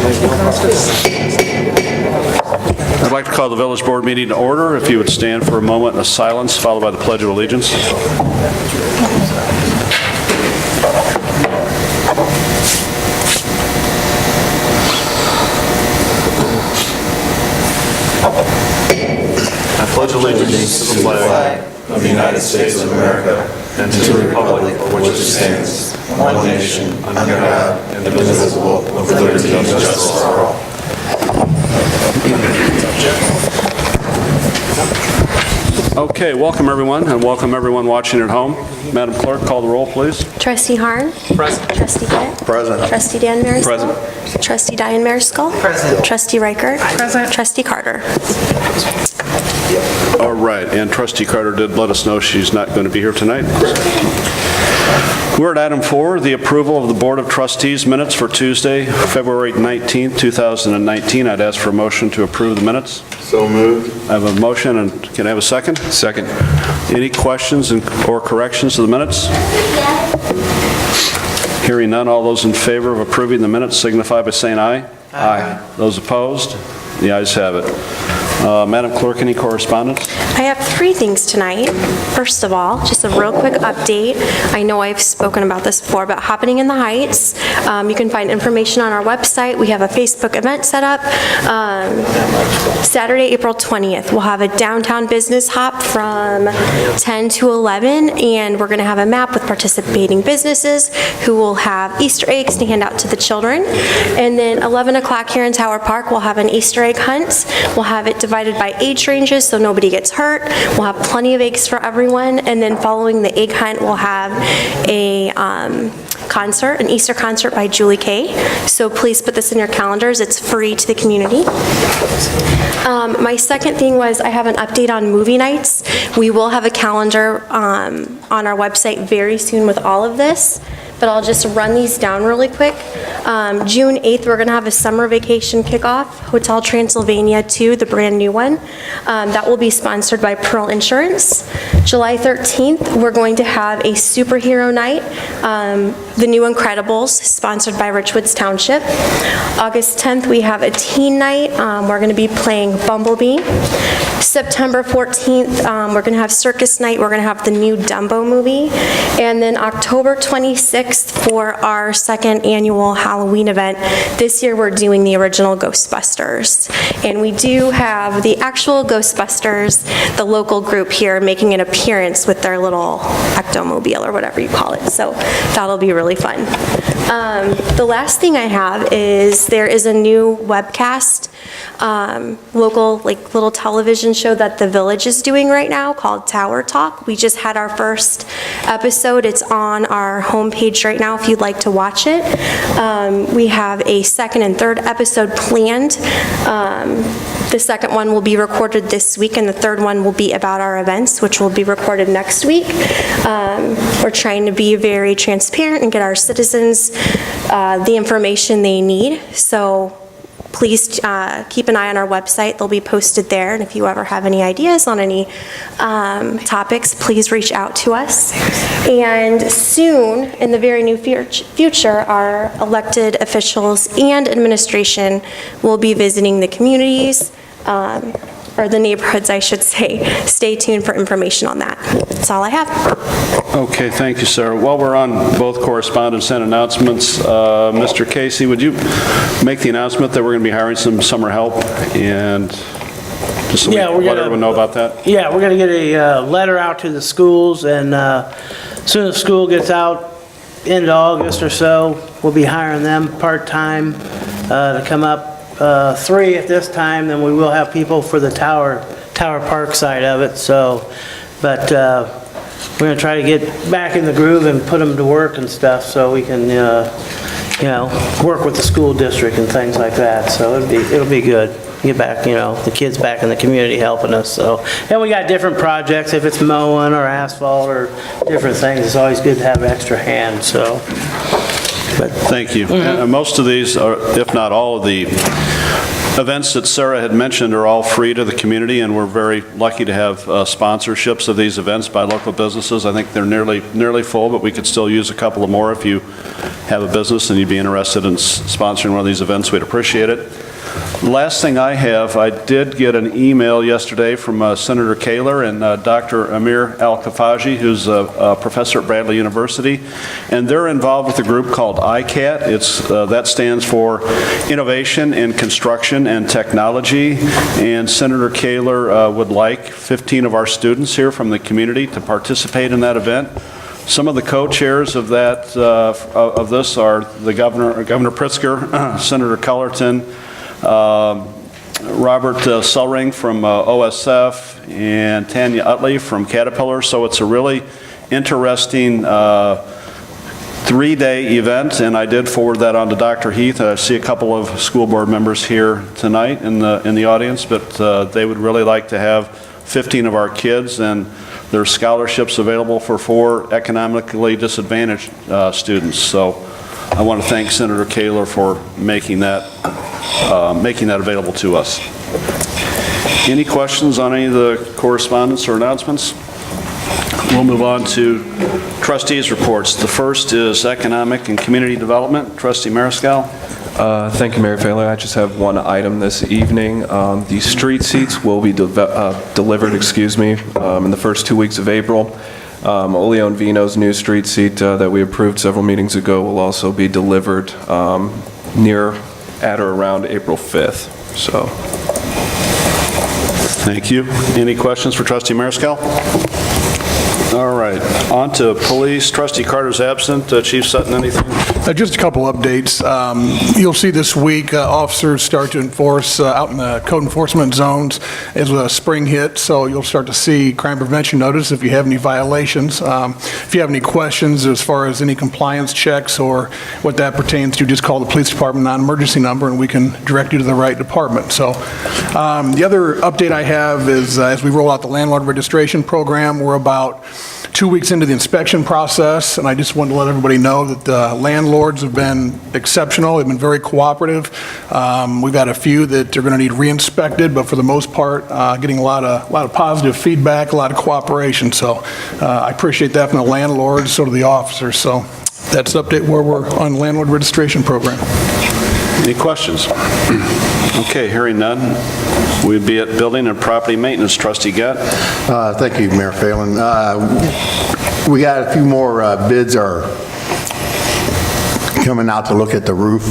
I'd like to call the village board meeting to order. If you would stand for a moment of silence, followed by the Pledge of Allegiance. I pledge allegiance to the flag of the United States of America and to the republic for which it stands, one nation, under God, indivisible, with liberty and justice for all. Okay, welcome everyone, and welcome everyone watching at home. Madam Clerk, call the roll, please. Trustee Harn? Present. Trustee Kitt? Present. Trustee Dan Mariscal? Present. Trustee Diane Mariscal? Present. Trustee Reichert? Present. Trustee Carter? All right, and Trustee Carter did let us know she's not going to be here tonight. We're at item 4, the approval of the Board of Trustees minutes for Tuesday, February 19th, 2019. I'd ask for a motion to approve the minutes. So moved. I have a motion, and can I have a second? Second. Any questions or corrections to the minutes? Hearing none, all those in favor of approving the minutes signify by saying aye. Aye. Those opposed? The ayes have it. Madam Clerk, any correspondence? I have 3 things tonight. First of all, just a real quick update. I know I've spoken about this before, but Happening in the Heights. You can find information on our website. We have a Facebook event set up. Saturday, April 20th, we'll have a downtown business hop from 10 to 11, and we're going to have a map with participating businesses who will have Easter eggs to hand out to the children. And then 11 o'clock here in Tower Park, we'll have an Easter egg hunt. We'll have it divided by age ranges so nobody gets hurt. We'll have plenty of eggs for everyone, and then following the egg hunt, we'll have a concert, an Easter concert by Julie Kay. So please put this in your calendars. It's free to the community. My second thing was I have an update on movie nights. We will have a calendar on our website very soon with all of this, but I'll just run these down really quick. June 8th, we're going to have a summer vacation kickoff, Hotel Transylvania 2, the brand new one. That will be sponsored by Pearl Insurance. July 13th, we're going to have a superhero night, The New Incredibles, sponsored by Richwoods Township. August 10th, we have a teen night. We're going to be playing Bumblebee. September 14th, we're going to have circus night. We're going to have the new Dumbo movie. And then October 26th for our second annual Halloween event. This year we're doing the original Ghostbusters. And we do have the actual Ghostbusters, the local group here, making an appearance with their little ectomobile or whatever you call it. So that'll be really fun. The last thing I have is there is a new webcast, local little television show that the Village is doing right now called Tower Talk. We just had our first episode. It's on our homepage right now if you'd like to watch it. We have a second and third episode planned. The second one will be recorded this week, and the third one will be about our events, which will be recorded next week. We're trying to be very transparent and get our citizens the information they need. So please keep an eye on our website. They'll be posted there. And if you ever have any ideas on any topics, please reach out to us. And soon, in the very near future, our elected officials and administration will be visiting the communities, or the neighborhoods, I should say. Stay tuned for information on that. That's all I have. Okay, thank you, Sarah. While we're on both correspondence and announcements, Mr. Casey, would you make the announcement that we're going to be hiring some summer help, and just so let everyone know about that? Yeah, we're going to get a letter out to the schools, and as soon as school gets out, end of August or so, we'll be hiring them part-time to come up. 3 at this time, then we will have people for the Tower Park side of it. So, but we're going to try to get back in the groove and put them to work and stuff, so we can, work with the school district and things like that. So it'll be good. Get back, the kids back in the community helping us. So, and we got different projects. If it's mowing or asphalt or different things, it's always good to have an extra hand. So. Thank you. And most of these, if not all of the events that Sarah had mentioned are all free to the community, and we're very lucky to have sponsorships of these events by local businesses. I think they're nearly full, but we could still use a couple of more. If you have a business and you'd be interested in sponsoring one of these events, we'd appreciate it. Last thing I have, I did get an email yesterday from Senator Kaler and Dr. Amir Al-Kafaji, who's a professor at Bradley University, and they're involved with a group called ICAT. That stands for Innovation in Construction and Technology, and Senator Kaler would like 15 of our students here from the community to participate in that event. Some of the co-chairs of that of this are the Governor Pritzker, Senator Cullerton, Robert Selring from OSF, and Tanya Utley from Caterpillar. So it's a really interesting 3-day event, and I did forward that on to Dr. Heath. I see a couple of school board members here tonight in the audience, but they would really like to have 15 of our kids, and there's scholarships available for 4 economically disadvantaged students. So I want to thank Senator Kaler for making that available to us. Any questions on any of the correspondence or announcements? We'll move on to trustees' reports. The first is Economic and Community Development. Trustee Mariscal. Thank you, Mayor Phelan. I just have one item this evening. The street seats will be delivered, in the first 2 weeks of April. Oleo and Vino's new street seat that we approved several meetings ago will also be delivered at or around April 5th. So. Thank you. Any questions for Trustee Mariscal? All right, on to police. Trustee Carter's absent. Chief Sutton, anything? Just a couple updates. You'll see this week officers start to enforce out in the code enforcement zones as a spring hit, so you'll start to see crime prevention notice if you have any violations. If you have any questions as far as any compliance checks or what that pertains to, just call the police department non-emergency number and we can direct you to the right department. So the other update I have is as we roll out the landlord registration program, we're about 2 weeks into the inspection process, and I just wanted to let everybody know that the landlords have been exceptional. They've been very cooperative. We've had a few that are going to need re-inspected, but for the most part, getting a lot of positive feedback, a lot of cooperation. So I appreciate that from the landlords, so do the officers. So that's the update where we're on the landlord registration program. Any questions? Okay, hearing none, we'd be at Building and Property Maintenance. Trustee Gett. Thank you, Mayor Phelan. We got a few more bids are coming out to look at the roof.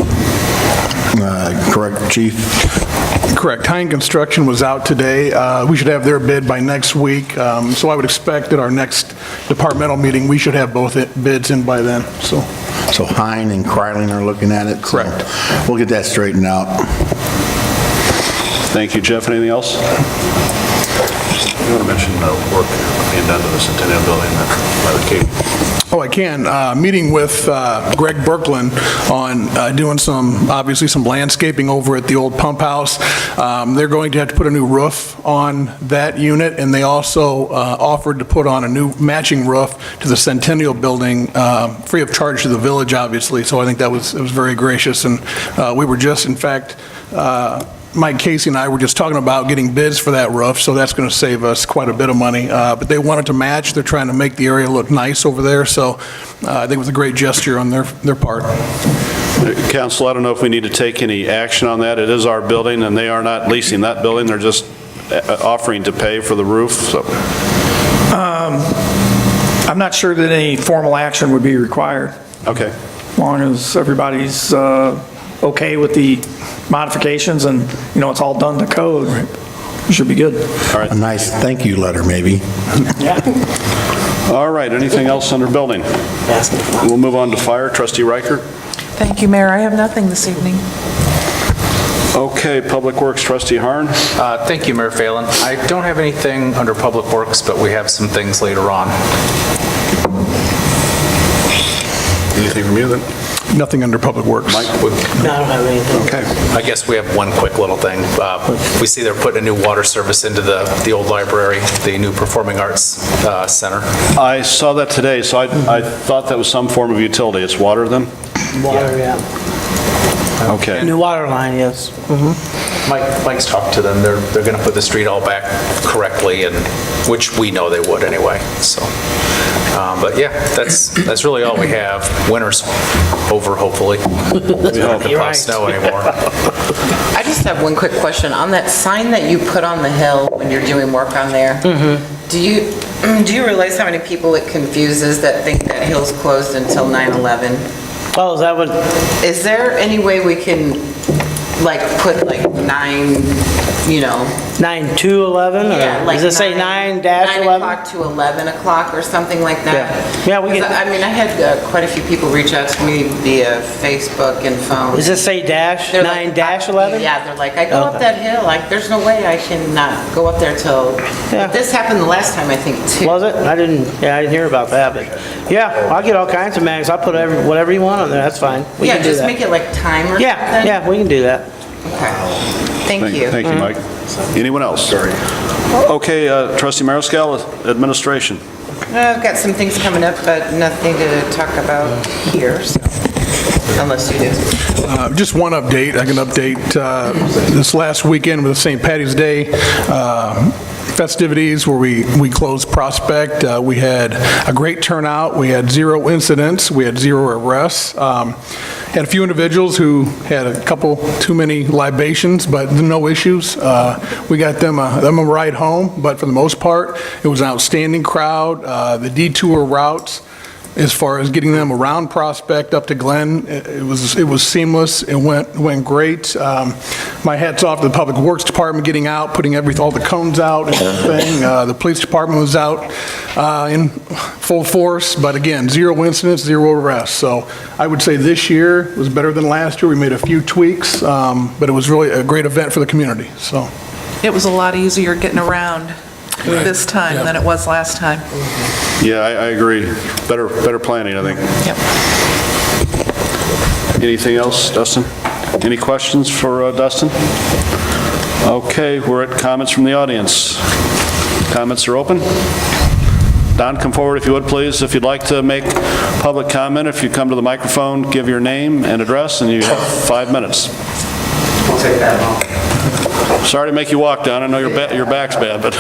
Correct, Chief? Correct. Hine Construction was out today. We should have their bid by next week. So I would expect at our next departmental meeting, we should have both bids in by then. So Hine and Kryling are looking at it? Correct. So we'll get that straightened out. Thank you, Jeff. Anything else? You want to mention work being done to the Centennial Building by the Cape? Oh, I can. Meeting with Greg Berkland on doing obviously some landscaping over at the old pump house. They're going to have to put a new roof on that unit, and they also offered to put on a new matching roof to the Centennial Building, free of charge to the village, obviously. So I think it was very gracious, and we were just, in fact, Mike Casey and I were just talking about getting bids for that roof, so that's going to save us quite a bit of money. But they wanted to match. They're trying to make the area look nice over there, so I think it was a great gesture on their part. Council, I don't know if we need to take any action on that. It is our building, and they are not leasing that building. They're just offering to pay for the roof. So. I'm not sure that any formal action would be required. Okay. As long as everybody's okay with the modifications and, it's all done to code, it should be good. All right. A nice thank you letter, maybe. Yeah. All right. Anything else under building? We'll move on to fire. Trustee Reichert. Thank you, Mayor. I have nothing this evening. Okay. Public Works. Trustee Harn. Thank you, Mayor Phelan. I don't have anything under Public Works, but we have some things later on. Anything from you then? Nothing under Public Works. Mike? No, I don't have anything. Okay. I guess we have one quick little thing. We see they're putting a new water service into the old library, the new Performing Arts Center. I saw that today, so I thought that was some form of utility. It's water then? Water, yeah. Okay. New water line, yes. Mike's talked to them, they're going to put the street all back correctly, and, which we know they would anyway, so. But yeah, that's really all we have. Winter's over, hopefully. We don't have to plow snow anymore. I just have one quick question. On that sign that you put on the hill when you're doing work on there, do you realize how many people it confuses that think that hill's closed until 9/11? Oh, is that what, Is there any way we can, like, put like 9, 9 to 11? yeah, Or like does it say 9 9-11? o'clock to 11 o'clock or something like that? Yeah, we 'Cause can- I mean, I had quite a few people reach out to me via Facebook and phone. Does it say dash, They're like, 9-11? Yeah, they're like, I go up Okay. that hill, like, there's no way I can not go up there till, Yeah. this happened the last time, I think, too. Was it? I didn't hear about that, but, yeah, I'll get all kinds of mags. I'll put whatever you want on there, that's fine. We Yeah, can do just that. make it like time or something. Yeah, we can do that. Okay. Thank you. Thank you, Mike. Anyone else? Okay, trustee Mariscal, administration. I've got some things coming up, but nothing to talk about here, so, unless you do. Just one update. I can update this last weekend with the St. Patty's Day festivities where we closed Prospect. We had a great turnout. We had 0 incidents. We had 0 arrests. Had a few individuals who had a couple too many libations, but no issues. We got them a ride home, but for the most part, it was an outstanding crowd. The detour routes, as far as getting them around Prospect up to Glen, it was seamless. It went great. My hat's off to the Public Works Department getting out, putting all the cones out and everything. The police department was out in full force, but again, 0 incidents, 0 arrests. So I would say this year was better than last year. We made a few tweaks, but it was really a great event for the community. So It was a lot easier getting around this time than it was last time. Yeah, I agree. Better planning, I think. Yep. Anything else, Dustin? Any questions for Dustin? Okay, we're at comments from the audience. Comments are open. Don, come forward if you would, please. If you'd like to make public comment, if you come to the microphone, give your name and address, and you have 5 minutes. I'll take that long. Sorry to make you walk, Don. I know your back's bad, but...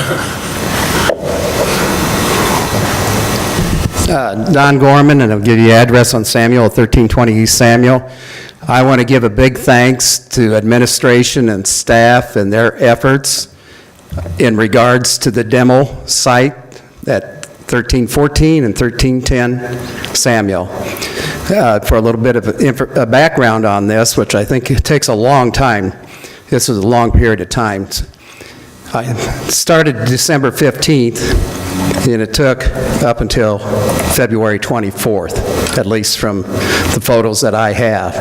Don Gorman, and I'll give you the address on Samuel, 1320 East Samuel. I want to give a big thanks to administration and staff and their efforts in regards to the demo site at 1314 and 1310 Samuel. For a little bit of a background on this, which I think it takes a long time. This was a long period of time. I started December 15th, and it took up until February 24th, at least from the photos that I have.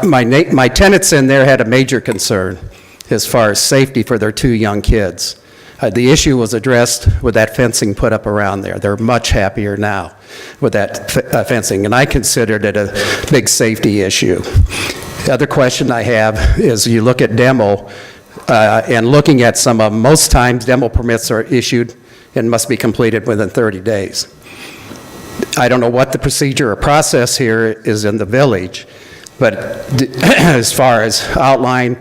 My tenants in there had a major concern as far as safety for their 2 young kids. The issue was addressed with that fencing put up around there. They're much happier now with that fencing, and I considered it a big safety issue. The other question I have is you look at demo, and looking at some of them, most times demo permits are issued and must be completed within 30 days. I don't know what the procedure or process here is in the village, but as far as outline,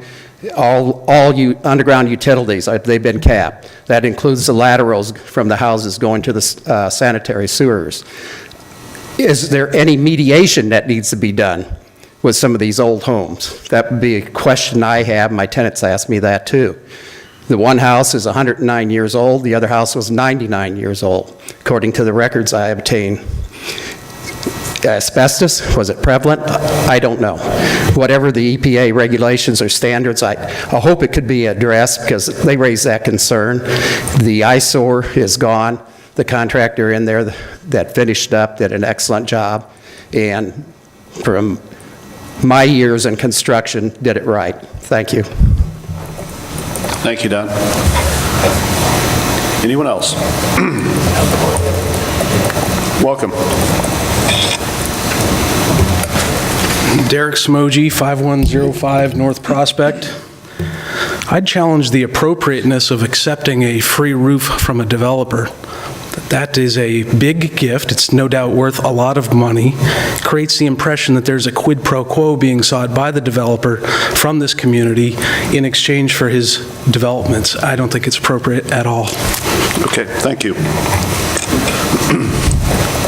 all underground utilities, they've been capped. That includes the laterals from the houses going to the sanitary sewers. Is there any mediation that needs to be done with some of these old homes? That would be a question I have. My tenants ask me that too. The one house is 109 years old. The other house was 99 years old, according to the records I obtained. Asbestos, was it prevalent? I don't know. Whatever the EPA regulations or standards, I hope it could be addressed because they raised that concern. The eyesore is gone. The contractor in there that finished up did an excellent job, and from my years in construction, did it right. Thank you. Thank you, Don. Anyone else? Welcome. Derek Smoji, 5105 North Prospect. I'd challenge the appropriateness of accepting a free roof from a developer. That is a big gift. It's no doubt worth a lot of money. Creates the impression that there's a quid pro quo being sought by the developer from this community in exchange for his developments. I don't think it's appropriate at all. Okay, thank you.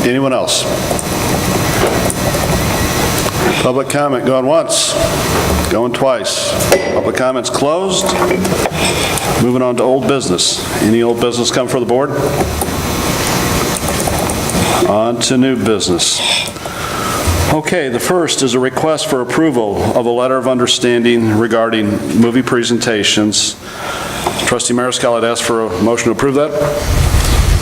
Anyone else? Public comment going once, going twice. Public comment's closed. Moving on to old business. Any old business come for the board? On to new business. Okay, the first is a request for approval of a letter of understanding regarding movie presentations. Trustee Mariscal, I'd ask for a motion to approve that.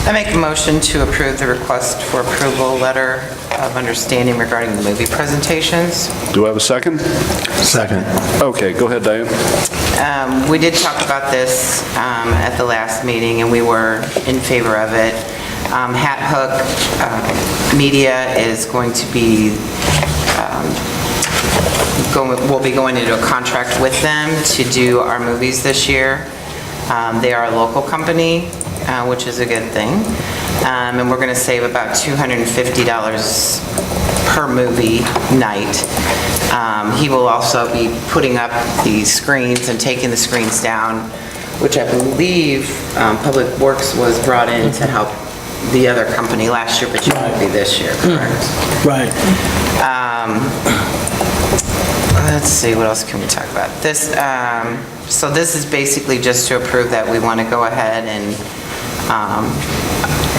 I make a motion to approve the request for approval letter of understanding regarding the movie presentations. Do I have a second? Second. Okay, go ahead, Diane. We did talk about this at the last meeting, and we were in favor of it. Hat Hook Media is going to be, we'll be going into a contract with them to do our movies this year. They are a local company, which is a good thing. And we're going to save about $250 per movie night. He will also be putting up the screens and taking the screens down, which I believe Public Works was brought in to help the other company last year, but you won't be this year, correct? Right. Let's see, what else can we talk about? This, so this is basically just to approve that we want to go ahead and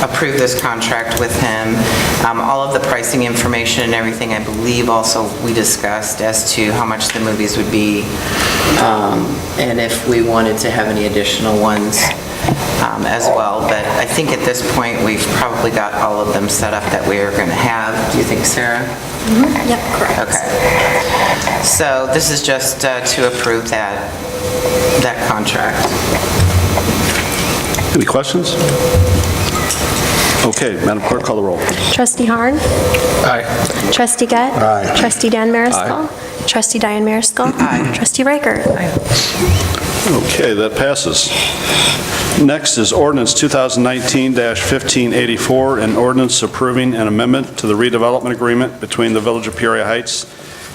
approve this contract with him. All of the pricing information and everything, I believe also we discussed as to how much the movies would be, and if we wanted to have any additional ones as well. But I think at this point, we've probably got all of them set up that we are going to have. Do you think, Sarah? Mm-hmm. Yep, correct. Okay. So this is just to approve that contract. Any questions? Okay, Madam Clerk, call the roll. Trustee Harn? Aye. Trustee Gett? Aye. Trustee Dan Mariscal? Trustee Diane Mariscal? Aye. Trustee Riker? Okay, that passes. Next is ordinance 2019-1584, an ordinance approving an amendment to the redevelopment agreement between the Village of Peoria Heights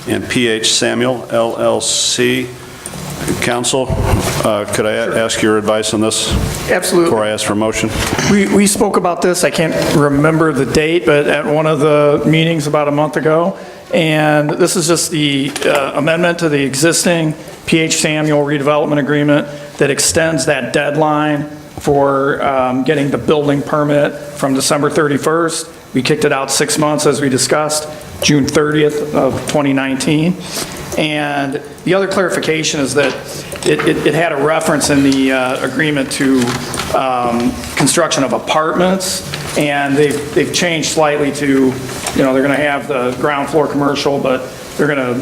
and P.H. Samuel, LLC. Council, could I ask your advice on this? Absolutely. Before I ask for a motion? We spoke about this, I can't remember the date, but at one of the meetings about a month ago. And this is just the amendment to the existing P.H. Samuel redevelopment agreement that extends that deadline for getting the building permit from December 31st. We kicked it out 6 months, as we discussed, June 30th of 2019. And the other clarification is that it had a reference in the agreement to construction of apartments, and they've changed slightly to, they're going to have the ground floor commercial, but they're going to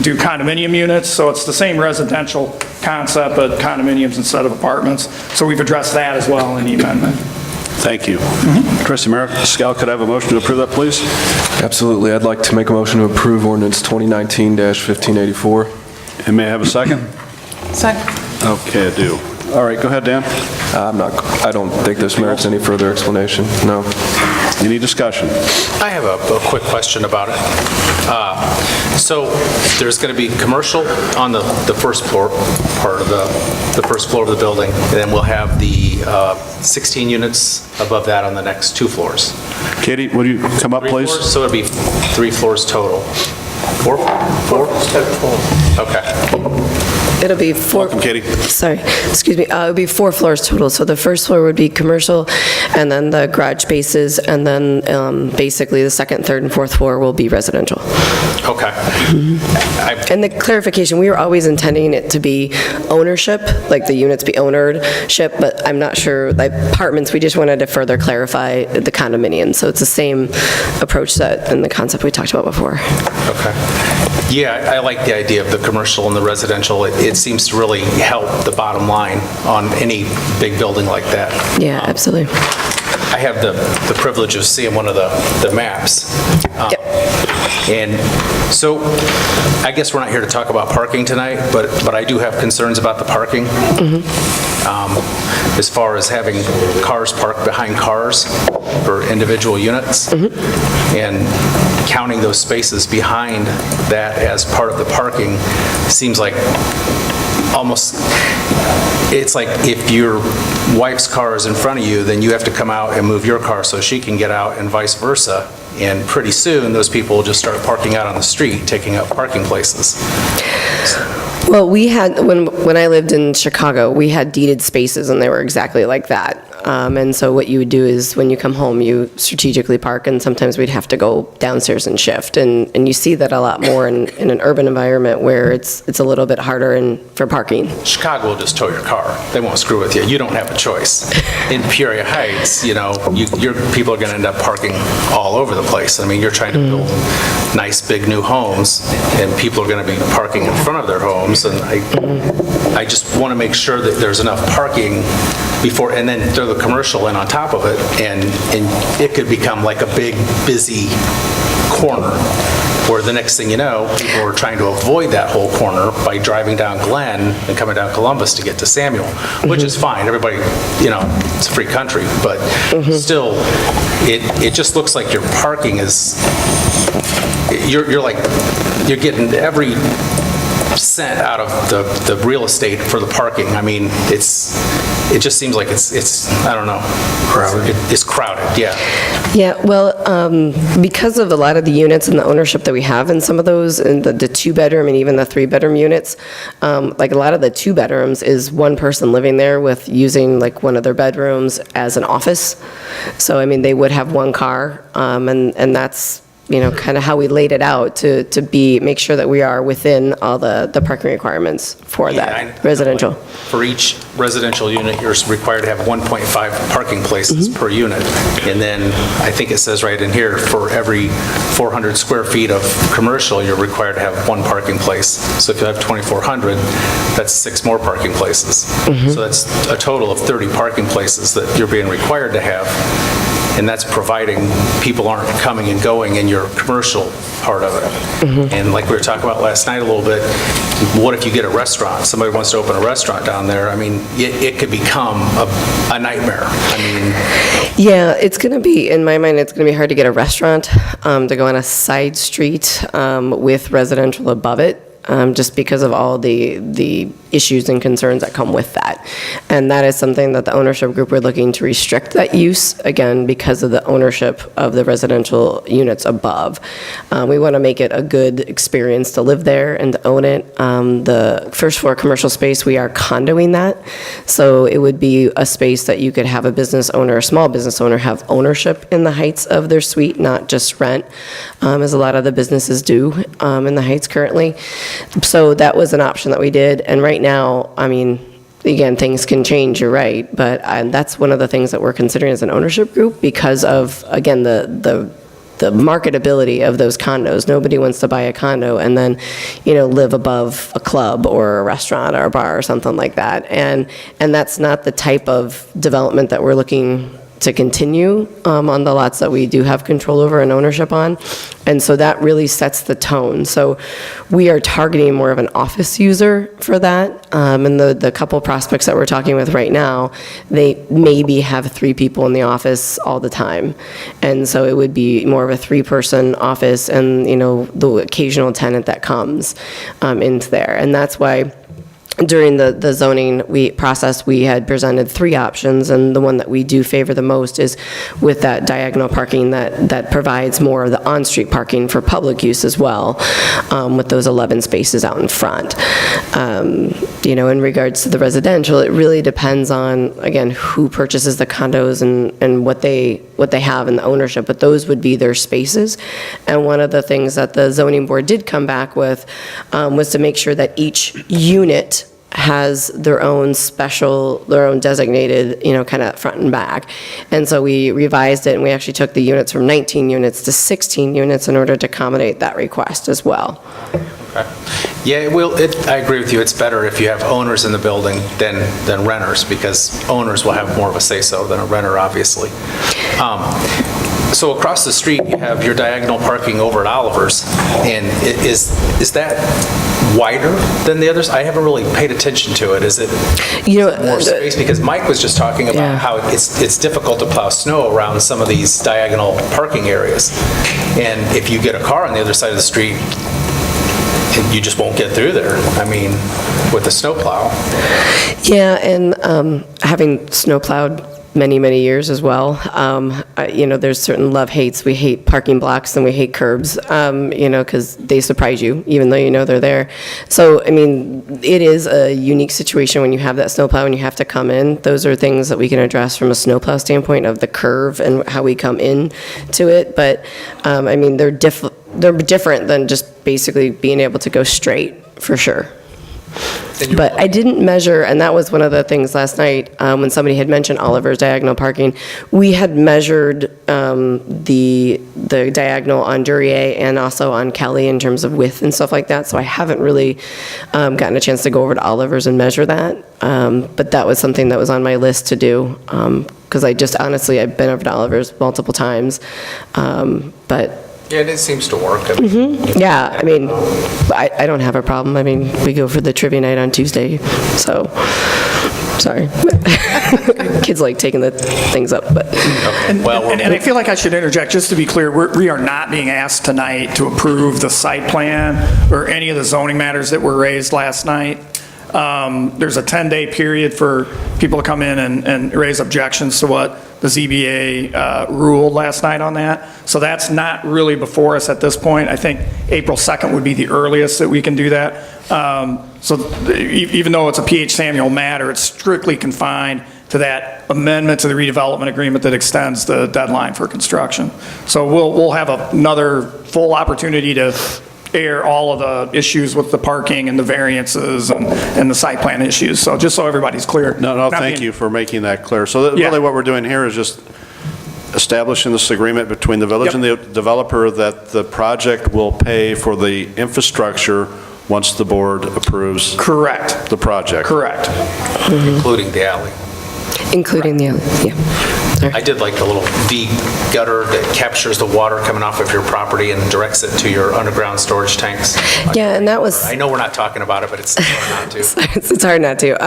do condominium units, so it's the same residential concept, but condominiums instead of apartments. So we've addressed that as well in the amendment. Thank you. Trustee Mariscal, could I have a motion to approve that, please? Absolutely. I'd like to make a motion to approve ordinance 2019-1584. And may I have a second? Second. Okay, I do. All right, go ahead, Dan. I don't think this merits any further explanation, no. Any discussion? I have a quick question about it. So there's going to be commercial on the first floor part of the first floor of the building, and then we'll have the 16 units above that on the next 2 floors. Katie, would you come up, please? So it'll be 3 floors total. 4? Okay. It'll be 4. Welcome, Katie. Sorry, excuse me. It'll be 4 floors total. So the first floor would be commercial, and then the garage spaces, and then basically the second, third, and fourth floor will be residential. Okay. And the clarification, we were always intending it to be ownership, like the units be ownership, but I'm not sure, like apartments, we just wanted to further clarify the condominium. So it's the same approach that and the concept we talked about before. Okay. Yeah, I like the idea of the commercial and the residential. It seems to really help the bottom line on any big building like that. Yeah, absolutely. I have the privilege of seeing one of the maps. Yep. And so I guess we're not here to talk about parking tonight, but I do have concerns about the parking. as far as having cars parked behind cars for individual units, and counting those spaces behind that as part of the parking seems like almost, it's like if your wife's car is in front of you, then you have to come out and move your car so she can get out, and vice versa. And pretty soon, those people will just start parking out on the street, taking up parking places. Well, we had, when I lived in Chicago, we had deeded spaces, and they were exactly like that. And so what you would do is, when you come home, you strategically park, and sometimes we'd have to go downstairs and shift. And you see that a lot more in an urban environment where it's a little bit harder for parking. Chicago will just tow your car. They won't screw with you. You don't have a choice. In Peoria Heights, you know, your people are going to end up parking all over the place. I mean, you're trying to build nice, big, new homes, and people are going to be parking in front of their homes. And I just want to make sure that there's enough parking before, and then throw the commercial in on top of it, and it could become like a big, busy corner, where the next thing you know, people are trying to avoid that whole corner by driving down Glen and coming down Columbus to get to Samuel, which is fine. Everybody, you know, it's a free country, but still, it just looks like your parking is, you're getting every cent out of the real estate for the parking. I mean, it just seems like it's I don't know. Crowded. It's crowded, yeah. Yeah, well, because of a lot of the units and the ownership that we have in some of those, and the two-bedroom and even the three-bedroom units, like a lot of the two-bedrooms is one person living there with using like one of their bedrooms as an office. So, I mean, they would have one car, and that's, you know, kind of how we laid it out to make sure that we are within all the parking requirements for that residential. For each residential unit, you're required to have 1.5 parking places per unit. And then, I think it says right in here, for every 400 square feet of commercial, you're required to have one parking place. So if you have 2,400, that's 6 more parking places. So that's a total of 30 parking places that you're being required to have. And that's providing people aren't coming and going in your commercial part of it. And like we were talking about last night a little bit, what if you get a restaurant? Somebody wants to open a restaurant down there. I mean, it could become a nightmare. I mean... Yeah, it's going to be, in my mind, it's going to be hard to get a restaurant to go on a side street with residential above it. Just because of all the issues and concerns that come with that. And that is something that the ownership group, we're looking to restrict that use, again, because of the ownership of the residential units above. We want to make it a good experience to live there and to own it. The first floor commercial space, we are condoing that. So it would be a space that you could have a business owner, a small business owner, have ownership in the Heights of their suite, not just rent, as a lot of the businesses do in the Heights currently. So that was an option that we did, and right now, I mean, again, things can change, you're right, but that's one of the things that we're considering as an ownership group because of, again, the marketability of those condos. Nobody wants to buy a condo and then, you know, live above a club or a restaurant or a bar or something like that, and that's not the type of development that we're looking to continue on the lots that we do have control over and ownership on. And so that really sets the tone. So we are targeting more of an office user for that. And the couple prospects that we're talking with right now, they maybe have 3 people in the office all the time. And so it would be more of a 3-person office and, you know, the occasional tenant that comes into there. And that's why during the zoning process, we had presented 3 options, and the one that we do favor the most is with that diagonal parking that provides more of the on-street parking for public use as well, with those 11 spaces out in front. You know, in regards to the residential, it really depends on, again, who purchases the condos and what they have in the ownership, but those would be their spaces. And one of the things that the zoning board did come back with was to make sure that each unit has their own designated, you know, kind of front and back. And so we revised it, and we actually took the units from 19 units to 16 units in order to accommodate that request as well. Okay. Yeah, I agree with you. It's better if you have owners in the building than renters, because owners will have more of a say-so than a renter, obviously. So across the street, you have your diagonal parking over at Oliver's, and is that wider than the others? I haven't really paid attention to it. Is it more space? Because Mike was just talking about how it's difficult to plow snow around some of these diagonal parking areas. And if you get a car on the other side of the street, you just won't get through there. I mean, with the snowplow. Yeah, and having snowplowed many, many years as well, there's certain love-hates. We hate parking blocks and we hate curbs, because they surprise you, even though you know they're there. So, I mean, it is a unique situation when you have that snowplow and you have to come in. Those are things that we can address from a snowplow standpoint of the curve and how we come in to it. But, I mean, they're different than just basically being able to go straight, for sure. But I didn't measure, and that was one of the things last night, when somebody had mentioned Oliver's diagonal parking. We had measured the diagonal on Duryea and also on Kelly in terms of width and stuff like that, so I haven't really gotten a chance to go over to Oliver's and measure that. But that was something that was on my list to do, because honestly, I've been over to Oliver's multiple times, but Yeah, it seems to work. yeah, I mean, I don't have a problem. I mean, we go for the trivia night on Tuesday, so, sorry. Kids like taking the things up, but. And I feel like I should interject, just to be clear, we are not being asked tonight to approve the site plan or any of the zoning matters that were raised last night. There's a 10-day period for people to come in and raise objections to what the ZBA ruled last night on that. So that's not really before us at this point. I think April 2nd would be the earliest that we can do that. Even though it's a P.H. Samuel matter, it's strictly confined to that amendment to the redevelopment agreement that extends the deadline for construction. So we'll have another full opportunity to air all of the issues with the parking and the variances and the site plan issues. So just so everybody's clear. No, thank you for making that clear. So really what we're doing here is just establishing this agreement between the village and the developer that the project will pay for the infrastructure once the board approves the project. Correct. Including the alley. Including the alley, yeah. I did like the little V gutter that captures the water coming off of your property and directs it to your underground storage tanks. Yeah, and that was. I know we're not talking about it, but it's hard not to. It's hard not to.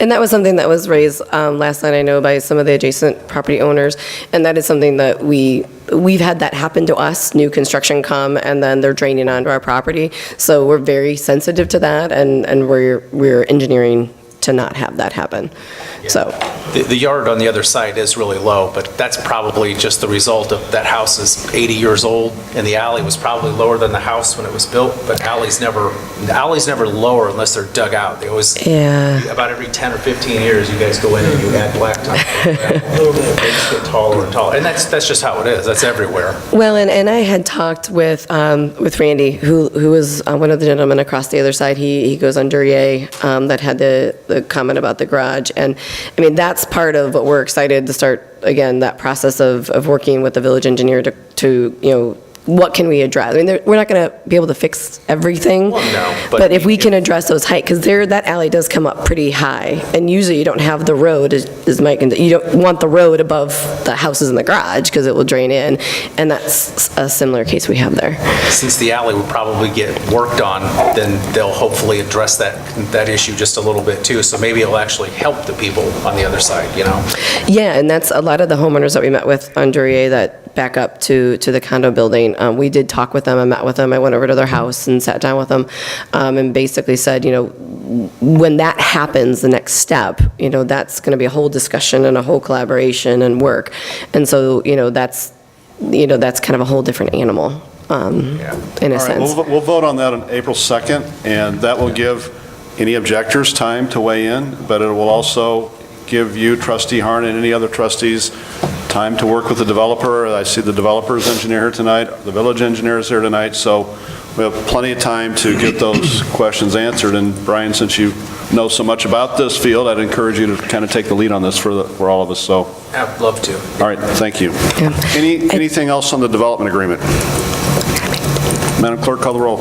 And that was something that was raised last night, I know, by some of the adjacent property owners. And that is something that we've had that happen to us, new construction come, and then they're draining onto our property. So we're very sensitive to that, and we're engineering to not have that happen. Yeah. So the yard on the other side is really low, but that's probably just the result of that house is 80 years old, and the alley was probably lower than the house when it was built, but the alley's never lower unless they're dug out. They always, about every 10 or 15 years, you guys go in and you add blacktop. They just get taller and taller, and that's just how it is. That's everywhere. well, and I had talked with Randy, who was one of the gentlemen across the other side. He goes on Duryea, that had the comment about the garage, and I mean that's part of what we're excited to start again, that process of working with the village engineer to what can we address? I mean, we're not going to be able to fix everything, but if we can address those height, because that alley does come up pretty high, and usually you don't have the road, as Mike, you don't want the road above the houses in the garage because it will drain in, and that's a similar case we have there. Since the alley will probably get worked on, then they'll hopefully address that issue just a little bit too, so maybe it'll actually help the people on the other side, Yeah, and that's a lot of the homeowners that we met with on Duryea that back up to the condo building. We did talk with them, I met with them, I went over to their house and sat down with them, and basically said, when that happens, the next step, that's going to be a whole discussion and a whole collaboration and work. And so, that's kind of a whole different animal, in a sense. We'll vote on that on April 2nd, and that will give any objectors time to weigh in, but it will also give you, Trustee Harn, and any other trustees time to work with the developer. I see the developer's engineer here tonight, the village engineer is here tonight, so we have plenty of time to get those questions answered. And Brian, since you know so much about this field, I'd encourage you to kind of take the lead on this for all of us. So I'd love to. All right, thank you. Anything else on the development agreement? Madam Clerk, call the roll.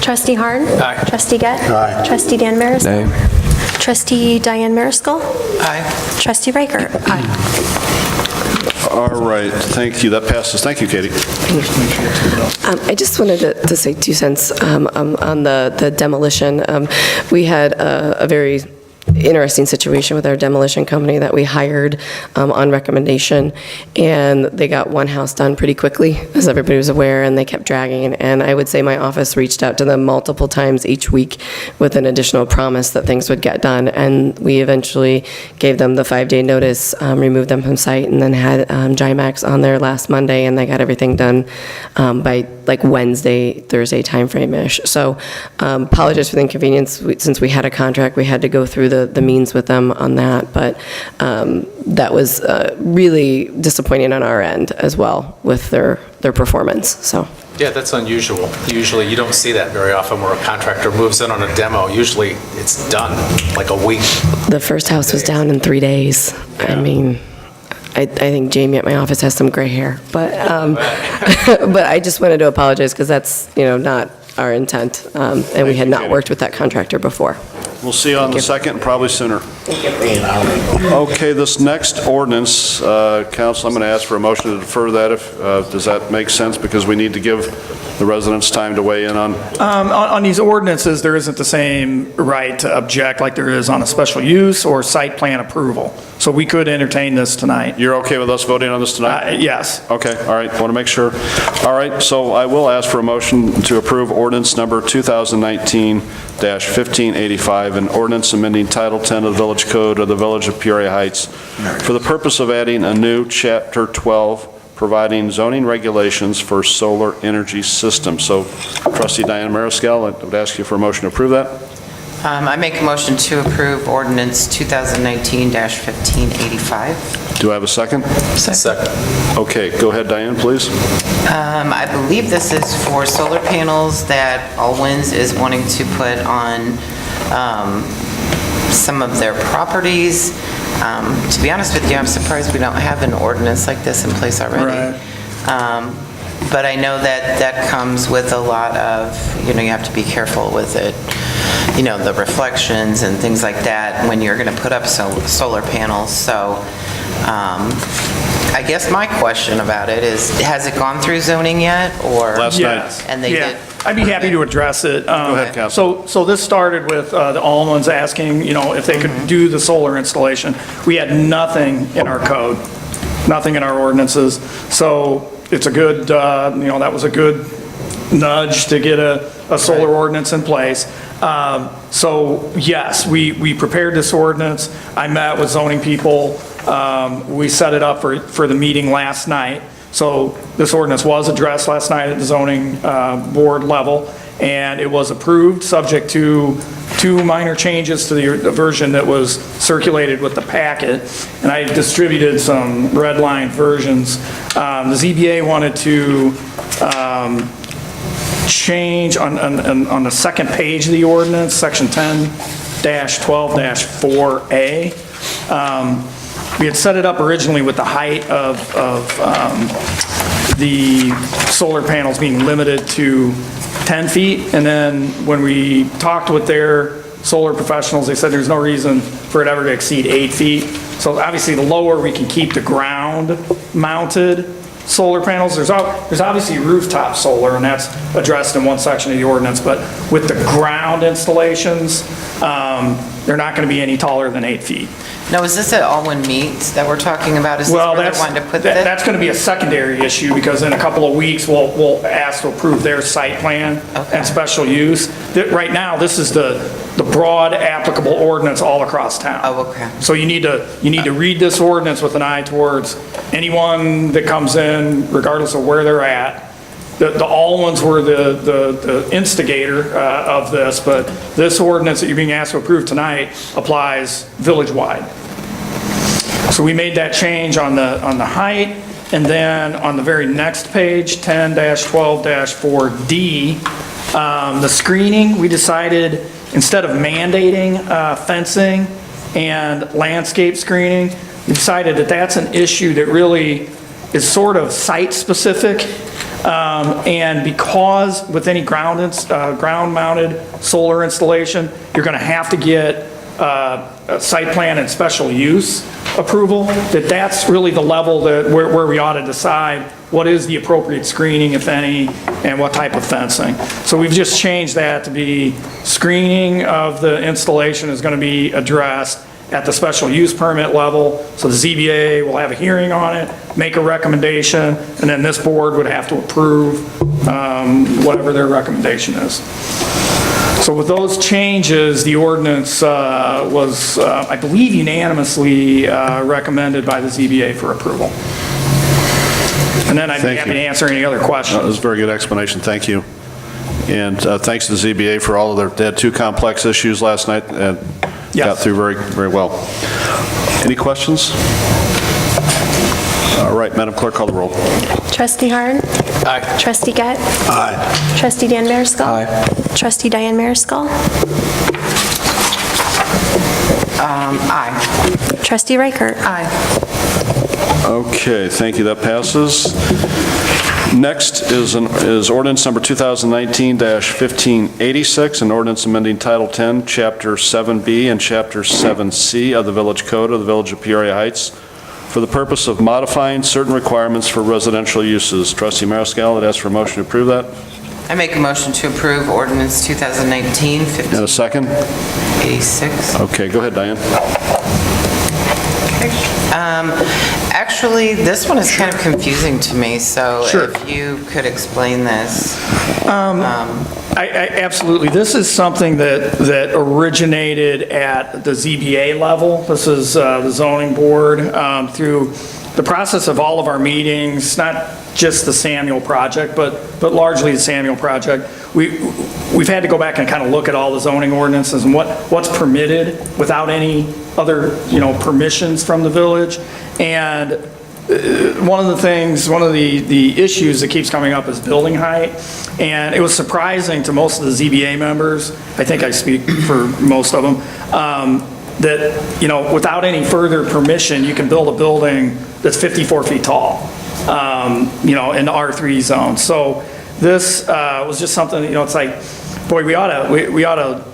Trustee Harn? Aye. Trustee Gett? Aye. Trustee Dan Mariscal? Nay. Trustee Diane Mariscal? Aye. Trustee Riker? Aye. All right, thank you. That passes. Thank you, Katie. I just wanted to say 2 cents on the demolition. We had a very interesting situation with our demolition company that we hired on recommendation, and they got one house done pretty quickly, as everybody was aware, and they kept dragging. And I would say my office reached out to them multiple times each week with an additional promise that things would get done, and we eventually gave them the 5-day notice, removed them from site, and then had GIMAX on there last Monday, and they got everything done by like Wednesday, Thursday timeframe-ish. So apologize for the inconvenience. Since we had a contract, we had to go through the means with them on that, but that was really disappointing on our end as well with their performance, so. Yeah, that's unusual. Usually, you don't see that very often where a contractor moves in on a demo. Usually, it's done like a week. The first house was down in 3 days. I mean, I think Jamie at my office has some gray hair, but but I just wanted to apologize because that's, not our intent, and we had not worked with that contractor before. We'll see you on the 2nd, and probably sooner. Okay, this next ordinance, Council, I'm going to ask for a motion to defer that. Does that make sense? Because we need to give the residents time to weigh in on. On these ordinances, there isn't the same right to object like there is on a special use or site plan approval. So we could entertain this tonight. You're okay with us voting on this tonight? Yes. Okay, all right, want to make sure. All right, so I will ask for a motion to approve ordinance number 2019-1585, an ordinance amending Title 10 of the Village Code of the Village of Peoria Heights for the purpose of adding a new Chapter 12, providing zoning regulations for solar energy systems. So, Trustee Diane Mariscal, I would ask you for a motion to approve that. I make a motion to approve ordinance 2019-1585. Do I have a second? Second. Okay, go ahead, Diane, please. I believe this is for solar panels that Allwinds is wanting to put on some of their properties. To be honest with you, I'm surprised we don't have an ordinance like this in place already. Right. But I know that comes with a lot of, you have to be careful with it, the reflections and things like that when you're going to put up solar panels. So I guess my question about it is, has it gone through zoning yet, or? Last night. And they did? I'd be happy to address it. Go ahead, Council. So this started with the Allwinds asking, if they could do the solar installation. We had nothing in our code, nothing in our ordinances. So it's a good, that was a good nudge to get a solar ordinance in place. So yes, we prepared this ordinance. I met with zoning people. We set it up for the meeting last night. So this ordinance was addressed last night at the zoning board level, and it was approved, subject to 2 minor changes to the version that was circulated with the packet. And I distributed some red line versions. The ZBA wanted to change on the second page of the ordinance, section 10-12-4A. We had set it up originally with the height of the solar panels being limited to 10 feet, and then when we talked with their solar professionals, they said there's no reason for it ever to exceed 8 feet. So obviously, the lower we can keep the ground-mounted solar panels, there's obviously rooftop solar, and that's addressed in one section of the ordinance, but with the ground installations, they're not going to be any taller than 8 feet. Now, is this at Allwin Meats that we're talking about? Is this where they wanted to put this? That's going to be a secondary issue, because in a couple of weeks, we'll ask to approve their site plan and special use. Right now, this is the broad applicable ordinance all across town. Oh, okay. So you need to read this ordinance with an eye towards anyone that comes in, regardless of where they're at. The Allwinds were the instigator of this, but this ordinance that you're being asked to approve tonight applies village-wide. So we made that change on the height, and then on the very next page, 10-12-4D, the screening, we decided instead of mandating fencing and landscape screening, we decided that that's an issue that really is sort of site-specific. And because with any ground-mounted solar installation, you're going to have to get site plan and special use approval, that's really the level that where we ought to decide what is the appropriate screening, if any, and what type of fencing. So we've just changed that to be screening of the installation is going to be addressed at the special use permit level. So the ZBA will have a hearing on it, make a recommendation, and then this board would have to approve whatever their recommendation is. So with those changes, the ordinance was, I believe, unanimously recommended by the ZBA for approval. And then I'd be happy to answer any other questions. That was a very good explanation, thank you. And thanks to the ZBA for all of they had two complex issues last night and got through very, very well. Any questions? All right, Madam Clerk, call the roll. Trustee Harn? Aye. Trustee Gett? Aye. Trustee Dan Mariscal? Aye. Trustee Diane Mariscal? Aye. Trustee Reichert? Aye. Okay, thank you, that passes. Next is ordinance number 2019-1586, an ordinance amending Title 10, Chapter 7B and Chapter 7C of the Village Code of the Village of Peoria Heights for the purpose of modifying certain requirements for residential uses. Trustee Mariscal, I'd ask for a motion to approve that. I make a motion to approve ordinance 2019-1586. And a second? Okay, go ahead, Diane. Actually, this one is kind of confusing to me, so Sure. if you could explain this. Absolutely. This is something that originated at the ZBA level. This is the zoning board through the process of all of our meetings, not just the Samuel project, but largely the Samuel project. We've had to go back and kind of look at all the zoning ordinances and what's permitted without any other, permissions from the village. And one of the issues that keeps coming up is building height. And it was surprising to most of the ZBA members, I think I speak for most of them, that, without any further permission, you can build a building that's 54 feet tall, in the R3 zone. So this was just something, it's like, boy, we ought to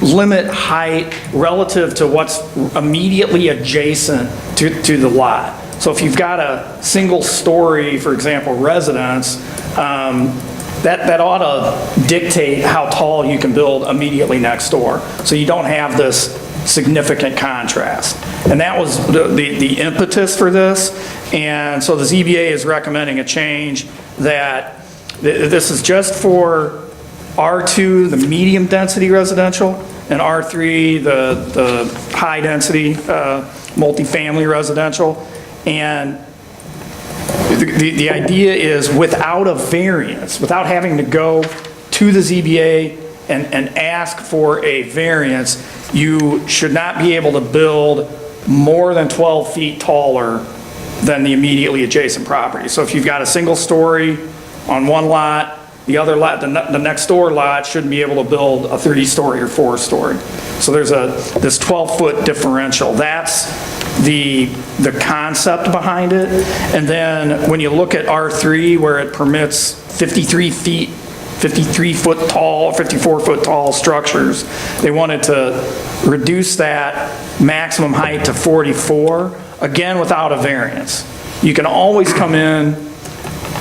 limit height relative to what's immediately adjacent to the lot. So if you've got a single story, for example, residence, that ought to dictate how tall you can build immediately next door. So you don't have this significant contrast. And that was the impetus for this. And so the ZBA is recommending a change that this is just for R2, the medium density residential, and R3, the high density multifamily residential. And the idea is without a variance, without having to go to the ZBA and ask for a variance, you should not be able to build more than 12 feet taller than the immediately adjacent property. So if you've got a single story on one lot, the other lot, the next door lot shouldn't be able to build a 30-story or 4-story. So there's this 12-foot differential. That's the concept behind it. And then when you look at R3, where it permits 54-foot tall structures, they wanted to reduce that maximum height to 44, again, without a variance. You can always come in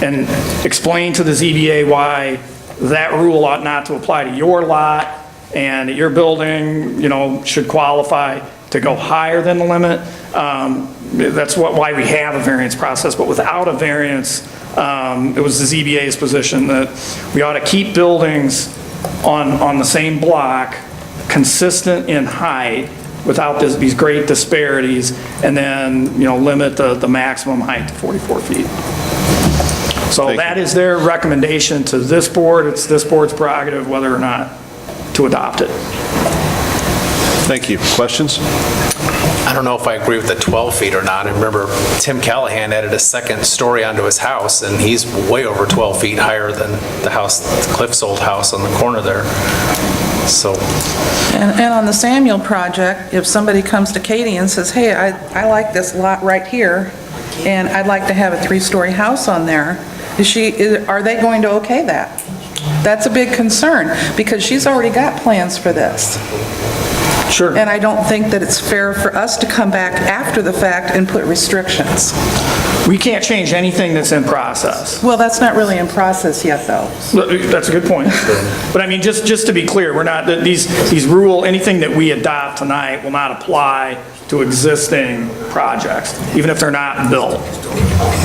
and explain to the ZBA why that rule ought not to apply to your lot, and your building, should qualify to go higher than the limit. That's why we have a variance process, but without a variance, it was the ZBA's position that we ought to keep buildings on the same block, consistent in height, without these great disparities, and then, limit the maximum height to 44 feet. So that is their recommendation to this board. It's this board's prerogative whether or not to adopt it. Thank you. Questions? I don't know if I agree with the 12 feet or not. I remember Tim Callahan added a second story onto his house, and he's way over 12 feet higher than the house, Cliff's old house on the corner there. So. And on the Samuel project, if somebody comes to Katie and says, hey, I like this lot right here, and I'd like to have a 3-story house on there, are they going to okay that? That's a big concern, because she's already got plans for this. Sure. And I don't think that it's fair for us to come back after the fact and put restrictions. We can't change anything that's in process. Well, that's not really in process yet, though. That's a good point. But I mean, just to be clear, we're not, these rule, anything that we adopt tonight will not apply to existing projects, even if they're not built.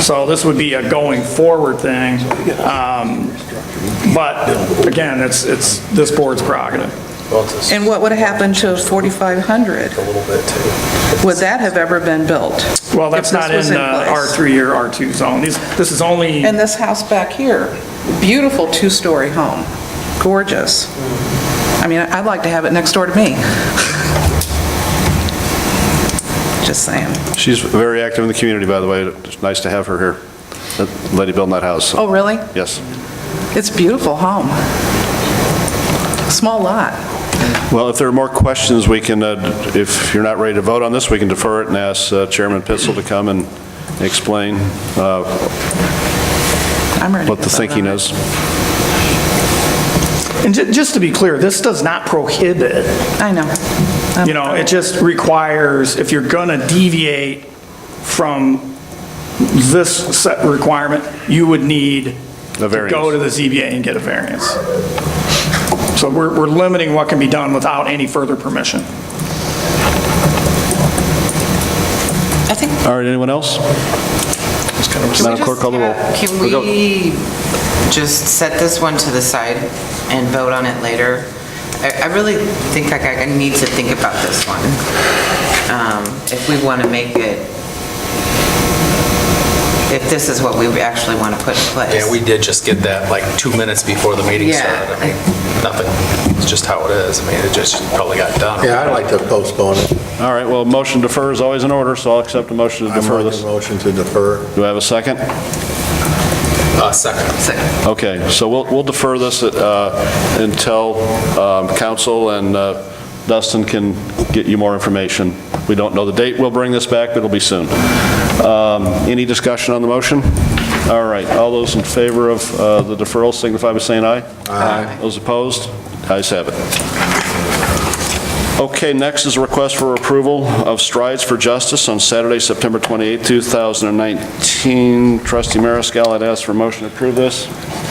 So this would be a going forward thing. But again, it's this board's prerogative. And what would happen to 4,500? Would that have ever been built? Well, that's if this not was in the place? R3 or R2 zone. This is only, And this house back here, beautiful two-story home, gorgeous. I mean, I'd like to have it next door to me. Just saying. She's very active in the community, by the way. It's nice to have her here. That lady building that house. Oh, really? Yes. It's a beautiful home. Small lot. Well, if there are more questions, we can, if you're not ready to vote on this, we can defer it and ask Chairman Pitzel to come and explain I'm ready what to the vote thinking on it. is. and just to be clear, this does not prohibit. I know. You know, it just requires, if you're going to deviate from this set requirement, you would need A variance. to go to the ZBA and get a variance. So we're limiting what can be done without any further permission. I think. All right, anyone else? Madam Clerk, call the roll. Can we just set this one to the side and vote on it later? I really think like I need to think about this one. If we want to make it, if this is what we actually want to put in place. Yeah, we did just get that like 2 minutes before the meeting Yeah. started. I mean, nothing, it's just how it is. I mean, it just probably got done. Yeah, I'd like to postpone it. All right, well, motion to defer is always in order, so I'll accept a motion to defer I make this. a motion to defer. Do I have a second? Second. Okay, so we'll defer this until council and Dustin can get you more information. We don't know the date we'll bring this back, but it'll be soon. Any discussion on the motion? All right, all those in favor of the deferral signify by saying aye. Aye. Those opposed? Ayes have it. Okay, next is a request for approval of Strides for Justice on Saturday, September 28, 2019. Trustee Mariscal, I'd ask for a motion to approve this.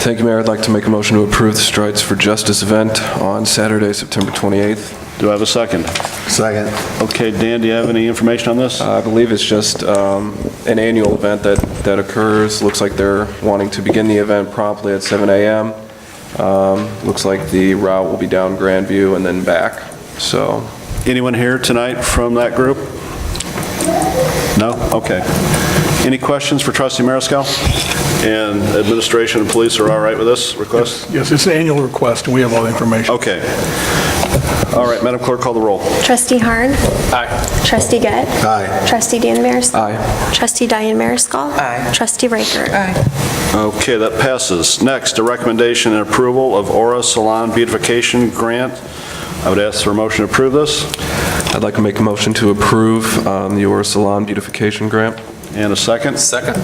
Thank you, Mayor. I'd like to make a motion to approve the Strides for Justice event on Saturday, September 28th. Do I have a second? Second. Okay, Dan, do you have any information on this? I believe it's just an annual event that occurs. Looks like they're wanting to begin the event promptly at 7 a.m. Looks like the route will be down Grandview and then back. So, Anyone here tonight from that group? No? Okay. Any questions for Trustee Mariscal? And administration and police are all right with this request? Yes, it's an annual request, and we have all the information. Okay. All right, Madam Clerk, call the roll. Trustee Harn. Aye. Trustee Gett. Aye. Trustee Dan Mariscal. Aye. Trustee Diane Mariscal. Aye. Trustee Reichert. Aye. Okay, that passes. Next, a recommendation and approval of Aura Salon Beautification Grant. I would ask for a motion to approve this. I'd like to make a motion to approve the Aura Salon Beautification Grant. And a second? Second?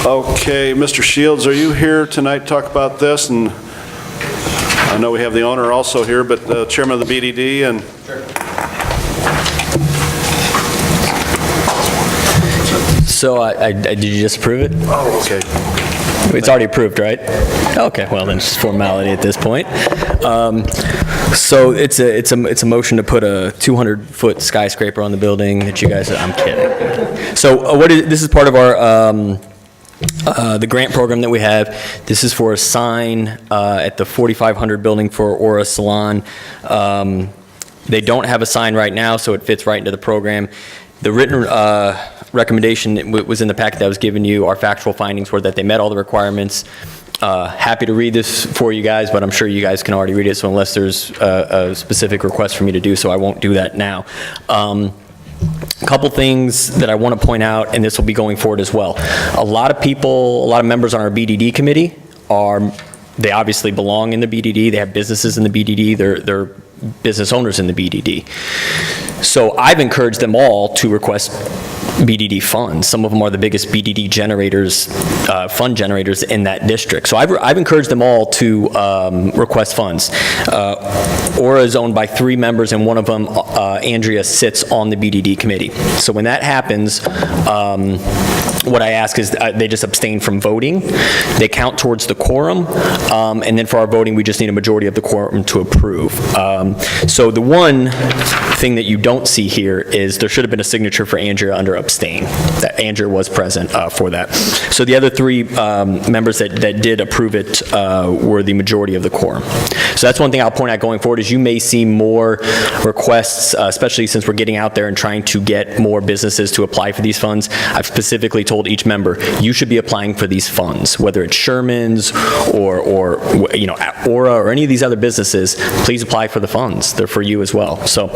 Okay, Mr. Shields, are you here tonight to talk about this? And I know we have the owner also here, but Chairman of the BDD and... So did you just approve it? Oh, okay. It's already approved, right? Okay, well then it's just formality at this point. So it's a motion to put a 200-foot skyscraper on the building that you guys, I'm kidding. So this is part of our, the grant program that we have. This is for a sign at the 4500 building for Aura Salon. They don't have a sign right now, so it fits right into the program. The written recommendation that was in the packet that I was giving you, our factual findings were that they met all the requirements. Happy to read this for you guys, but I'm sure you guys can already read it, so unless there's a specific request for me to do so, I won't do that now. A couple things that I want to point out, and this will be going forward as well. A lot of people, a lot of members on our BDD committee they obviously belong in the BDD, they have businesses in the BDD, they're business owners in the BDD. So I've encouraged them all to request BDD funds. Some of them are the biggest BDD generators, fund generators in that district. So I've encouraged them all to request funds. Aura is owned by 3 members, and one of them, Andrea, sits on the BDD committee. So when that happens, what I ask is they just abstain from voting. They count towards the quorum, and then for our voting, we just need a majority of the quorum to approve. So the one thing that you don't see here is there should have been a signature for Andrea under abstain. That Andrea was present for that. So the other 3 members that did approve it were the majority of the quorum. So that's one thing I'll point out going forward is you may see more requests, especially since we're getting out there and trying to get more businesses to apply for these funds. I've specifically told each member, you should be applying for these funds, whether it's Sherman's or Aura or any of these other businesses, please apply for the funds. They're for you as well. So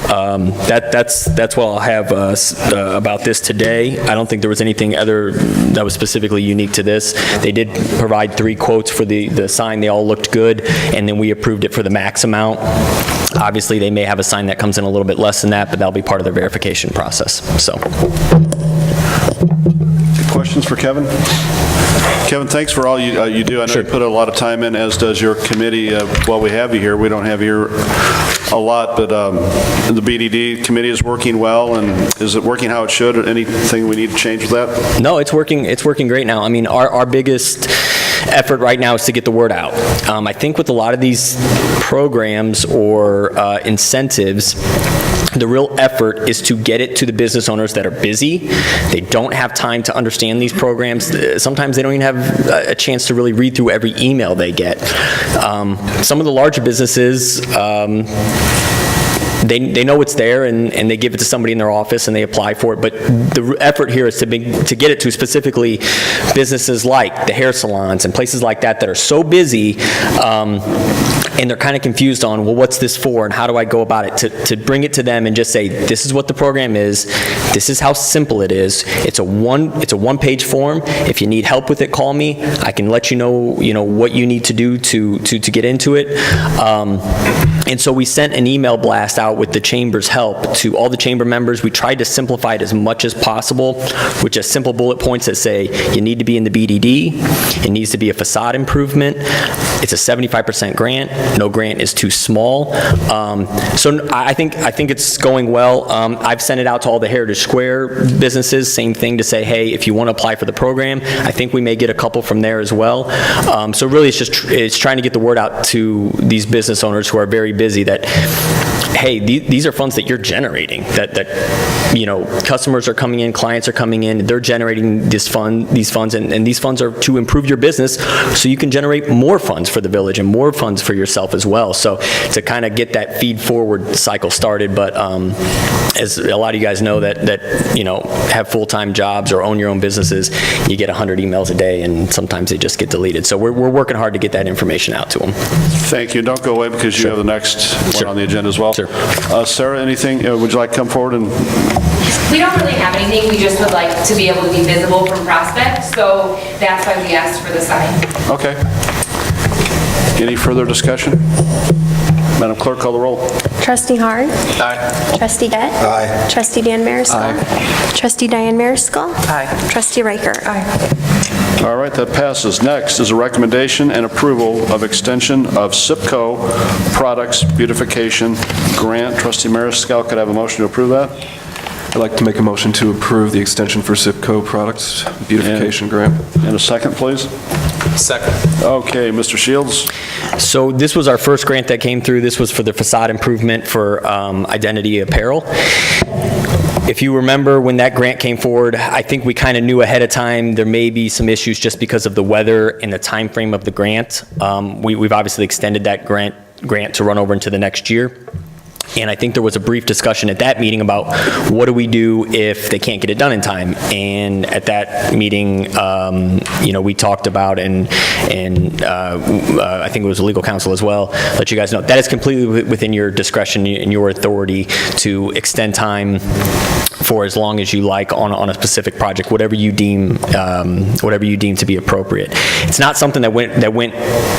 that's what I'll have about this today. I don't think there was anything other that was specifically unique to this. They did provide 3 quotes for the sign. They all looked good, and then we approved it for the max amount. Obviously, they may have a sign that comes in a little bit less than that, but that'll be part of their verification process. So. Questions for Kevin? Kevin, thanks for all you do. I know you put a lot of time in, as does your committee. While we have you here, we don't have you here a lot, but the BDD committee is working well, and is it working how it should? Anything we need to change with that? No, it's working great now. I mean, our biggest effort right now is to get the word out. I think with a lot of these programs or incentives, the real effort is to get it to the business owners that are busy. They don't have time to understand these programs. Sometimes they don't even have a chance to really read through every email they get. Some of the larger businesses, they know it's there, and they give it to somebody in their office and they apply for it. But the effort here is to get it to specifically businesses like the hair salons and places like that that are so busy, and they're kind of confused on, well, what's this for and how do I go about it? To bring it to them and just say, this is what the program is, this is how simple it is. It's a one-page form. If you need help with it, call me. I can let you know what you need to do to get into it. And so we sent an email blast out with the chamber's help to all the chamber members. We tried to simplify it as much as possible with just simple bullet points that say you need to be in the BDD, it needs to be a facade improvement, it's a 75% grant, no grant is too small. So I think it's going well. I've sent it out to all the Heritage Square businesses, same thing, to say, hey, if you want to apply for the program, I think we may get a couple from there as well. So really it's trying to get the word out to these business owners who are very busy that, hey, these are funds that you're generating, that customers are coming in, clients are coming in, they're generating these funds, and these funds are to improve your business so you can generate more funds for the village and more funds for yourself as well. So to kind of get that feed forward cycle started, but as a lot of you guys know that have full-time jobs or own your own businesses, you get 100 emails a day and sometimes they just get deleted. So we're working hard to get that information out to them. Thank you. Don't go away because you have the next one on the agenda as well. Sure. Sarah, anything, would you like to come forward and? We don't really have anything, we just would like to be able to be visible from prospects, so that's why we asked for the sign. Okay. Any further discussion? Madam Clerk, call the roll. Trustee Hahn? Aye. Trustee Gett? Aye. Trustee Dan Mariscal? Aye. Trustee Diane Mariscal? Aye. Trustee Riker? Aye. All right, that passes. Next is a recommendation and approval of extension of SIPCO Products Beautification Grant. Trustee Mariscal, could I have a motion to approve that? I'd like to make a motion to approve the extension for SIPCO Products Beautification Grant. And a second, please. Second. Okay, Mr. Shields. So this was our first grant that came through. This was for the facade improvement for Identity Apparel. If you remember when that grant came forward, I think we kind of knew ahead of time there may be some issues just because of the weather and the time frame of the grant. We've obviously extended that grant to run over into the next year. And I think there was a brief discussion at that meeting about what do we do if they can't get it done in time. And at that meeting, we talked about, and I think it was legal counsel as well, let you guys know that is completely within your discretion and your authority to extend time for as long as you like on a specific project, whatever you deem to be appropriate. It's not something that went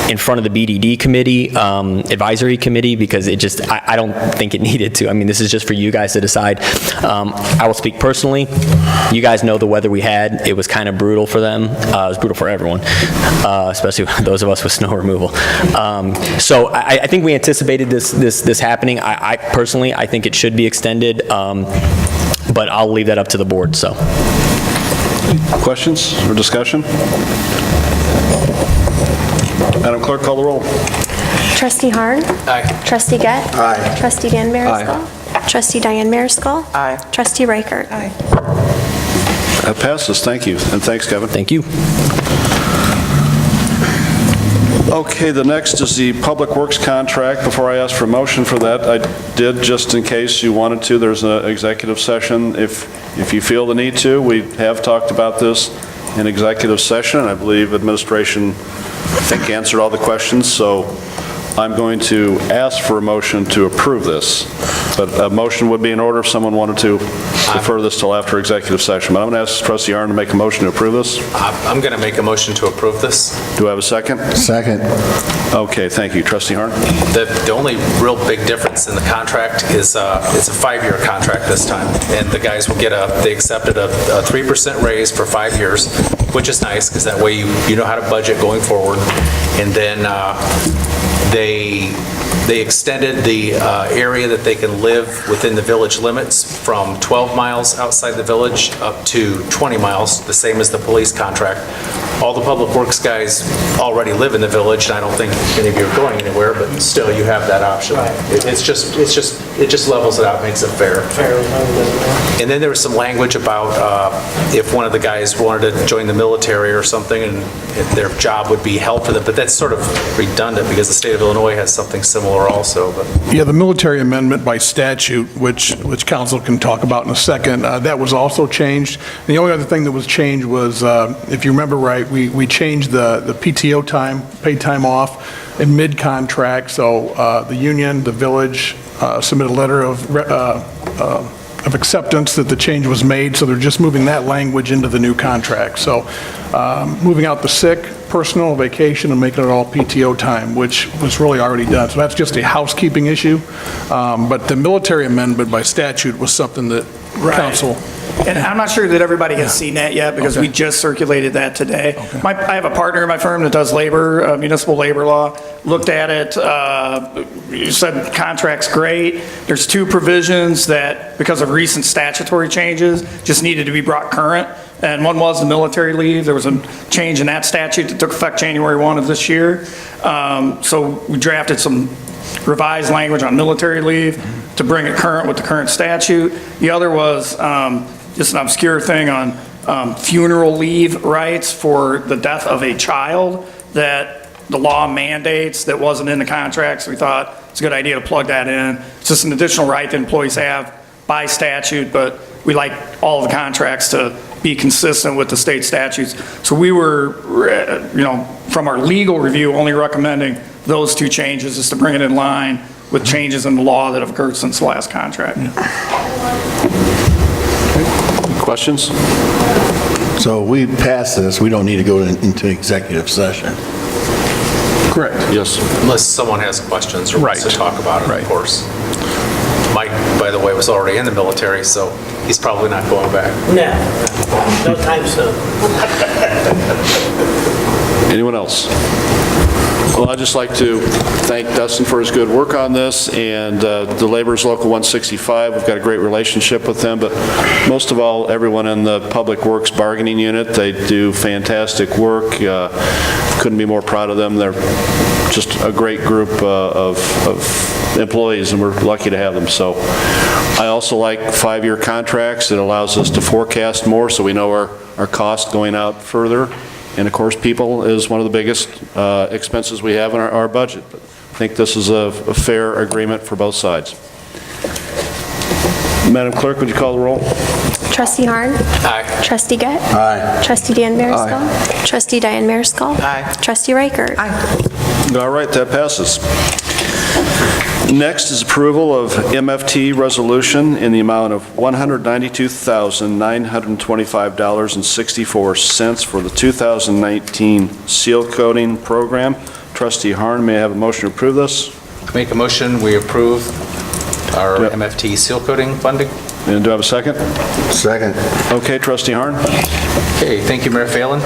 in front of the BDD committee, advisory committee, because I don't think it needed to. I mean, this is just for you guys to decide. I will speak personally. You guys know the weather we had. It was kind of brutal for them. It was brutal for everyone, especially those of us with snow removal. So I think we anticipated this happening. I personally, I think it should be extended, but I'll leave that up to the board, so. Questions or discussion? Madam Clerk, call the roll. Trustee Harn? Aye. Trustee Gett? Aye. Trustee Dan Mariscal? Trustee Diane Mariscal? Aye. Trustee Reichert? Aye. That passes. Thank you. And thanks, Kevin. Thank you. Okay, the next is the Public Works contract. Before I ask for a motion for that, I did, just in case you wanted to, there's an executive session. If you feel the need to, we have talked about this in executive session. I believe administration, I think, answered all the questions, so I'm going to ask for a motion to approve this. But a motion would be in order if someone wanted to defer this till after executive session. But I'm going to ask Trustee Arn to make a motion to approve this. I'm going to make a motion to approve this. Do I have a second? Second. Okay, thank you. Trustee Harn? The only real big difference in the contract is it's a 5-year contract this time, and the guys will get they accepted a 3% raise for 5 years, which is nice, because that way you know how to budget going forward. And then they extended the area that they can live within the village limits from 12 miles outside the village up to 20 miles, the same as the police contract. All the public works guys already live in the village, and I don't think any of you are going anywhere, but still you have that option. It just levels it out, makes it fair. And then there was some language about if one of the guys wanted to join the military or something, and if their job would be held for them, but that's sort of redundant because the state of Illinois has something similar also. But Yeah, the military amendment by statute, which council can talk about in a second, that was also changed. The only other thing that was changed was, if you remember right, we changed the PTO time, paid time off in mid-contract, so the union, the village submitted a letter of acceptance that the change was made, so they're just moving that language into the new contract. So moving out the sick, personal, vacation, and making it all PTO time, which was really already done. So that's just a housekeeping issue. But the military amendment by statute was something that council... And I'm not sure that everybody has seen that yet, because we just circulated that today. I have a partner in my firm that does labor, municipal labor law, looked at it, you said contract's great. There's 2 provisions that, because of recent statutory changes, just needed to be brought current. And one was the military leave. There was a change in that statute that took effect January 1 of this year. So we drafted some revised language on military leave to bring it current with the current statute. The other was just an obscure thing on funeral leave rights for the death of a child that the law mandates that wasn't in the contract, so we thought it's a good idea to plug that in. It's just an additional right that employees have by statute, but we like all of the contracts to be consistent with the state statutes. So we were, from our legal review, only recommending those 2 changes, just to bring it in line with changes in the law that have occurred since the last contract. Questions? So we passed this, we don't need to go into executive session. Correct. Yes. unless someone has questions or wants to talk about it, of course. Mike, by the way, was already in the military, so he's probably not going back. No time soon. Anyone else? Well, I'd just like to thank Dustin for his good work on this, and the Laborers Local 165. We've got a great relationship with them, but most of all, everyone in the Public Works Bargaining Unit. They do fantastic work. Couldn't be more proud of them. They're just a great group of employees, and we're lucky to have them. So I also like 5-year contracts. It allows us to forecast more, so we know our costs going out further. And of course, people is one of the biggest expenses we have in our budget. But I think this is a fair agreement for both sides. Madam Clerk, would you call the roll? Trustee Harn? Aye. Trustee Gett? Aye. Trustee Dan Mariscal? Trustee Diane Mariscal? Aye. Trustee Reichert? Aye. All right, that passes. Next is approval of MFT resolution in the amount of $192,925.64 for the 2019 seal coating program. Trustee Harn, may I have a motion to approve this? Make a motion, we approve our MFT seal coating funding. And do I have a second? Second. Okay, Trustee Harn. Okay, thank you, Mayor Phelan.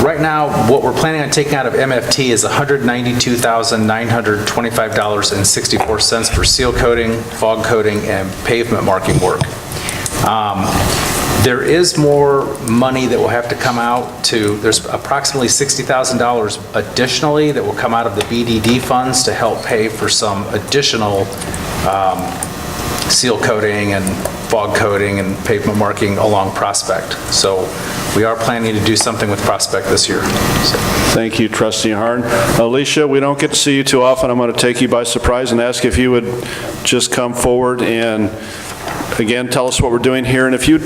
Right now, what we're planning on taking out of MFT is $192,925.64 for seal coating, fog coating, and pavement marking work. There is more money that will have to come out there's approximately $60,000 additionally that will come out of the BDD funds to help pay for some additional seal coating and fog coating and pavement marking along Prospect. So we are planning to do something with Prospect this year. Thank you, Trustee Harn. Alicia, we don't get to see you too often. I'm going to take you by surprise and ask if you would just come forward and, again, tell us what we're doing here. And if you,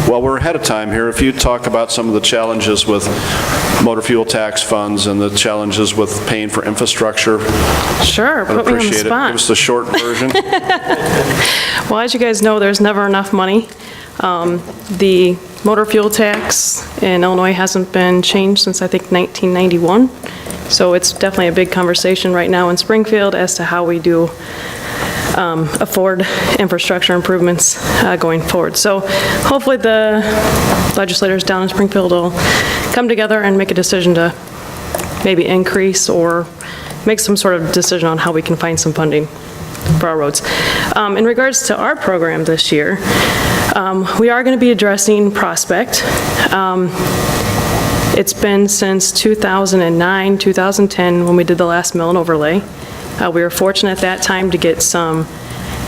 while we're ahead of time here, if you talk about some of the challenges with motor fuel tax funds and the challenges with paying for infrastructure. Sure, put me on the spot. Give us the short version. Well, as you guys know, there's never enough money. The motor fuel tax in Illinois hasn't been changed since, I think, 1991. So it's definitely a big conversation right now in Springfield as to how we do afford infrastructure improvements going forward. So hopefully the legislators down in Springfield will come together and make a decision to maybe increase or make some sort of decision on how we can find some funding for our roads. In regards to our program this year, we are going to be addressing Prospect. It's been since 2009, 2010 when we did the last mill and overlay. We were fortunate at that time to get some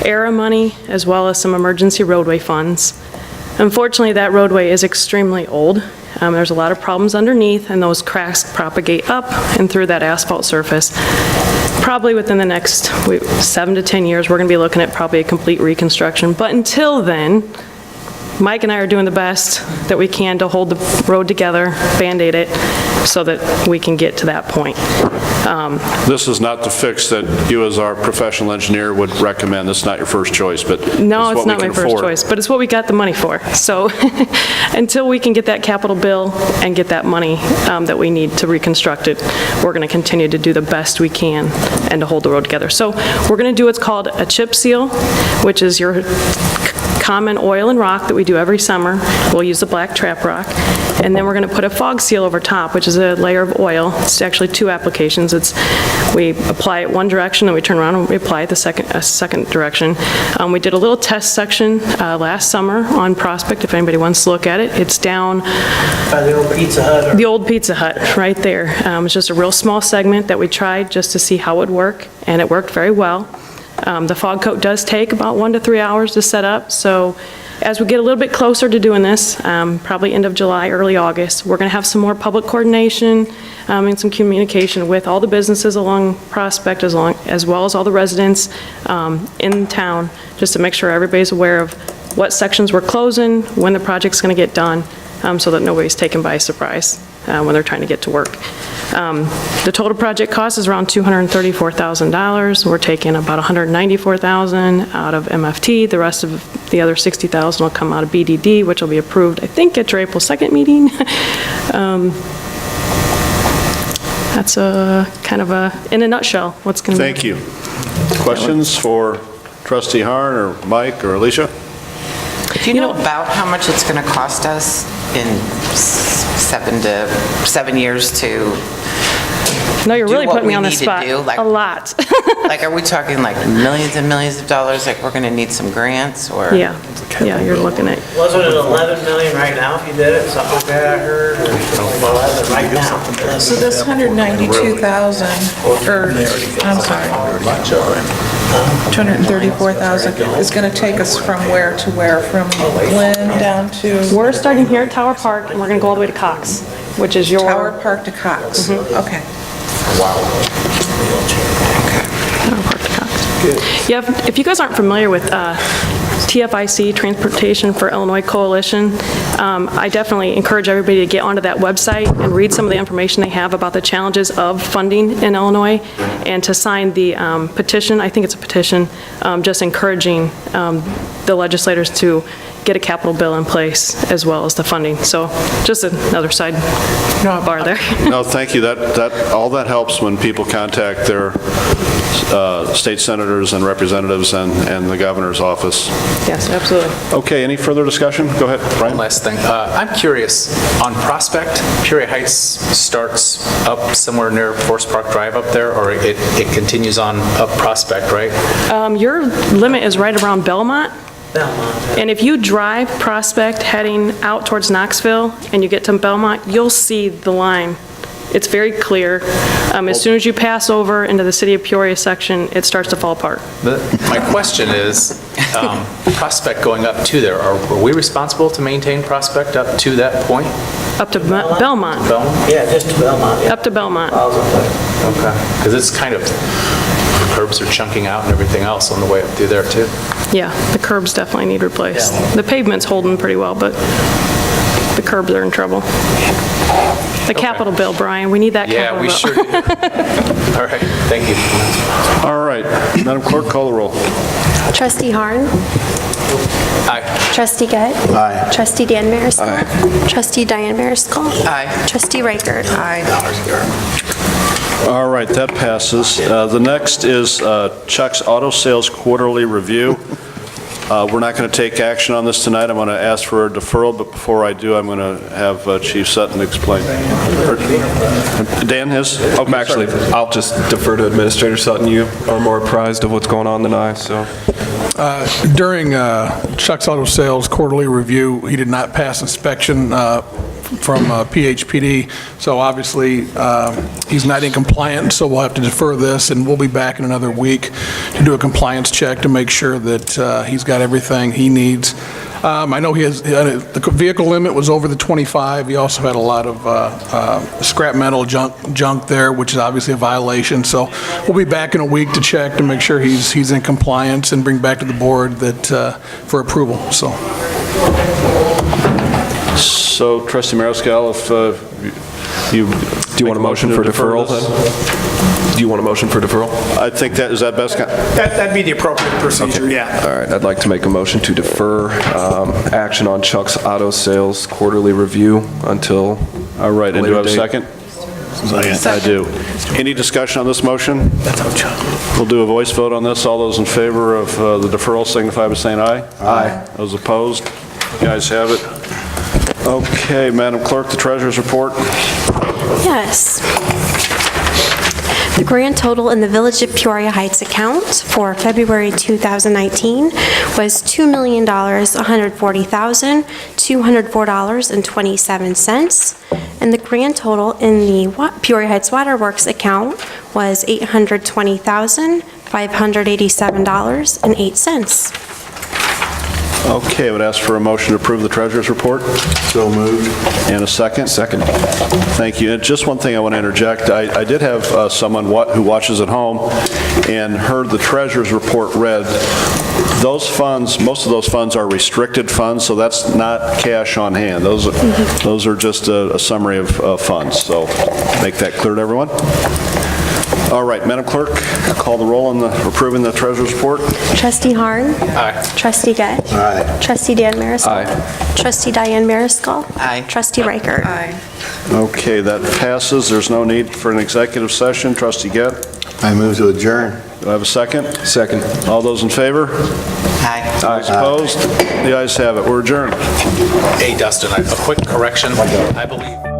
ERA money as well as some emergency roadway funds. Unfortunately, that roadway is extremely old. There's a lot of problems underneath, and those cracks propagate up and through that asphalt surface. Probably within the next 7 to 10 years, we're going to be looking at probably a complete reconstruction. But until then, Mike and I are doing the best that we can to hold the road together, Band-Aid it, so that we can get to that point. This is not the fix that you as our professional engineer would recommend. It's not your first choice, but no, it's it's not my first choice, but it's what we got the money for. So until we can get that capital bill and get that money that we need to reconstruct it, we're going to continue to do the best we can and to hold the road together. So we're going to do what's called a chip seal, which is your common oil and rock that we do every summer. We'll use the black trap rock. And then we're going to put a fog seal over top, which is a layer of oil. It's actually two applications. We apply it one direction, then we turn around and we apply it the second direction. We did a little test section last summer on Prospect, if anybody wants to look at it. It's down by the old Pizza Hut. The old Pizza Hut, right there. It's just a real small segment that we tried just to see how it would work, and it worked very well. The fog coat does take about 1 to 3 hours to set up, so as we get a little bit closer to doing this, probably end of July, early August, we're going to have some more public coordination and some communication with all the businesses along Prospect as well as all the residents in town, just to make sure everybody's aware of what sections we're closing, when the project's going to get done, so that nobody's taken by surprise when they're trying to get to work. The total project cost is around $234,000. We're taking about $194,000 out of MFT. The rest of the other $60,000 will come out of BDD, which will be approved, I think, at your April 2nd meeting. That's kind of in a nutshell, what's going to be. Thank you. Questions for Trustee Harn or Mike or Alicia? Do you know about how much it's going to cost us in 7 years to No, you're really putting me on the need to spot. do? Like- A lot. Like, are we talking like millions and millions of dollars? Like, we're going to need some grants or? Yeah, you're looking at. Wasn't it 11 million right now if you did it, something like that I heard, or something like 11 right now? So this 192,000, or, I'm sorry, 234,000 is going to take us from where to where? From Lynn down to? We're starting here at Tower Park, and we're going to go all the way to Cox, which is your. Tower Park to Cox. Okay. Tower Park to Cox. Yeah, if you guys aren't familiar with TFIC, Transportation for Illinois Coalition. I definitely encourage everybody to get onto that website and read some of the information they have about the challenges of funding in Illinois, and to sign the petition. I think it's a petition, just encouraging the legislators to get a capital bill in place as well as the funding. So just another side bar there. No, thank you. All that helps when people contact their state senators and representatives and the governor's office. Yes, absolutely. Okay, any further discussion? Go ahead, Brian. One last thing. I'm curious, on Prospect, Peoria Heights starts up somewhere near Forest Park Drive up there, or it continues on up Prospect, right? Your limit is right around Belmont. And if you drive Prospect heading out towards Knoxville and you get to Belmont, you'll see the line. It's very clear. As soon as you pass over into the City of Peoria section, it starts to fall apart. My question is, Prospect going up to there, are we responsible to maintain Prospect up to that point? Up to Belmont. Belmont? Yeah, just to Belmont. Up to Belmont. Okay. Because it's kind of, the curbs are chunking out and everything else on the way up through there too. Yeah, the curbs definitely need replaced. The pavement's holding pretty well, but the curbs are in trouble. The capital bill, Brian, we need that capital bill. Yeah, we sure do. All right, thank you. All right, Madam Clerk, call the roll. Trustee Harn. Aye. Trustee Gett. Aye. Trustee Dan Mariscal. Aye. Trustee Diane Mariscal. Aye. Trustee Reichert. Aye. All right, that passes. The next is Chuck's Auto Sales Quarterly Review. We're not going to take action on this tonight. I'm going to ask for a deferral, but before I do, I'm going to have Chief Sutton explain. Dan has? Oh, actually, I'll just defer to Administrator Sutton. You are more apprised of what's going on than I, so. During Chuck's Auto Sales Quarterly Review, he did not pass inspection from PHPD, so obviously he's not in compliance, so we'll have to defer this, and we'll be back in another week to do a compliance check to make sure that he's got everything he needs. I know the vehicle limit was over the 25. He also had a lot of scrap metal junk there, which is obviously a violation, so we'll be back in a week to check to make sure he's in compliance and bring back to the board that for approval, so. So, Trustee Mariscal, if you... Do you want a motion for deferral then? Do you want a motion for deferral? I think is that best? That'd be the appropriate procedure, yeah. All right, I'd like to make a motion to defer action on Chuck's Auto Sales Quarterly Review until All right, and do I have a later date. second? I do. Any discussion on this motion? We'll do a voice vote on this. All those in favor of the deferral signify by saying aye. Aye. Those opposed? You guys have it. Okay, Madam Clerk, the Treasurer's report. Yes. The grand total in the Village of Peoria Heights account for February 2019 was $2,140,204.27, and the grand total in the Peoria Heights Waterworks account was $820,587.08. Okay, I would ask for a motion to approve the Treasurer's report. So moved. And a second? Second. Thank you. And just one thing I want to interject. I did have someone who watches at home and heard the Treasurer's report read. Those funds, most of those funds are restricted funds, so that's not cash on hand. Those are just a summary of funds. So make that clear to everyone. All right, Madam Clerk, call the roll on approving the Treasurer's report. Trustee Harn. Aye. Trustee Gett. Aye. Trustee Dan Mariscal. Aye. Trustee Diane Mariscal. Aye. Trustee Reichert. Aye. Okay, that passes. There's no need for an executive session. Trustee Gett, I move to adjourn. do I have a second? Second. All those in favor? Aye. Those opposed? The ayes have it. We're adjourned. Hey, Dustin, a quick correction. I believe...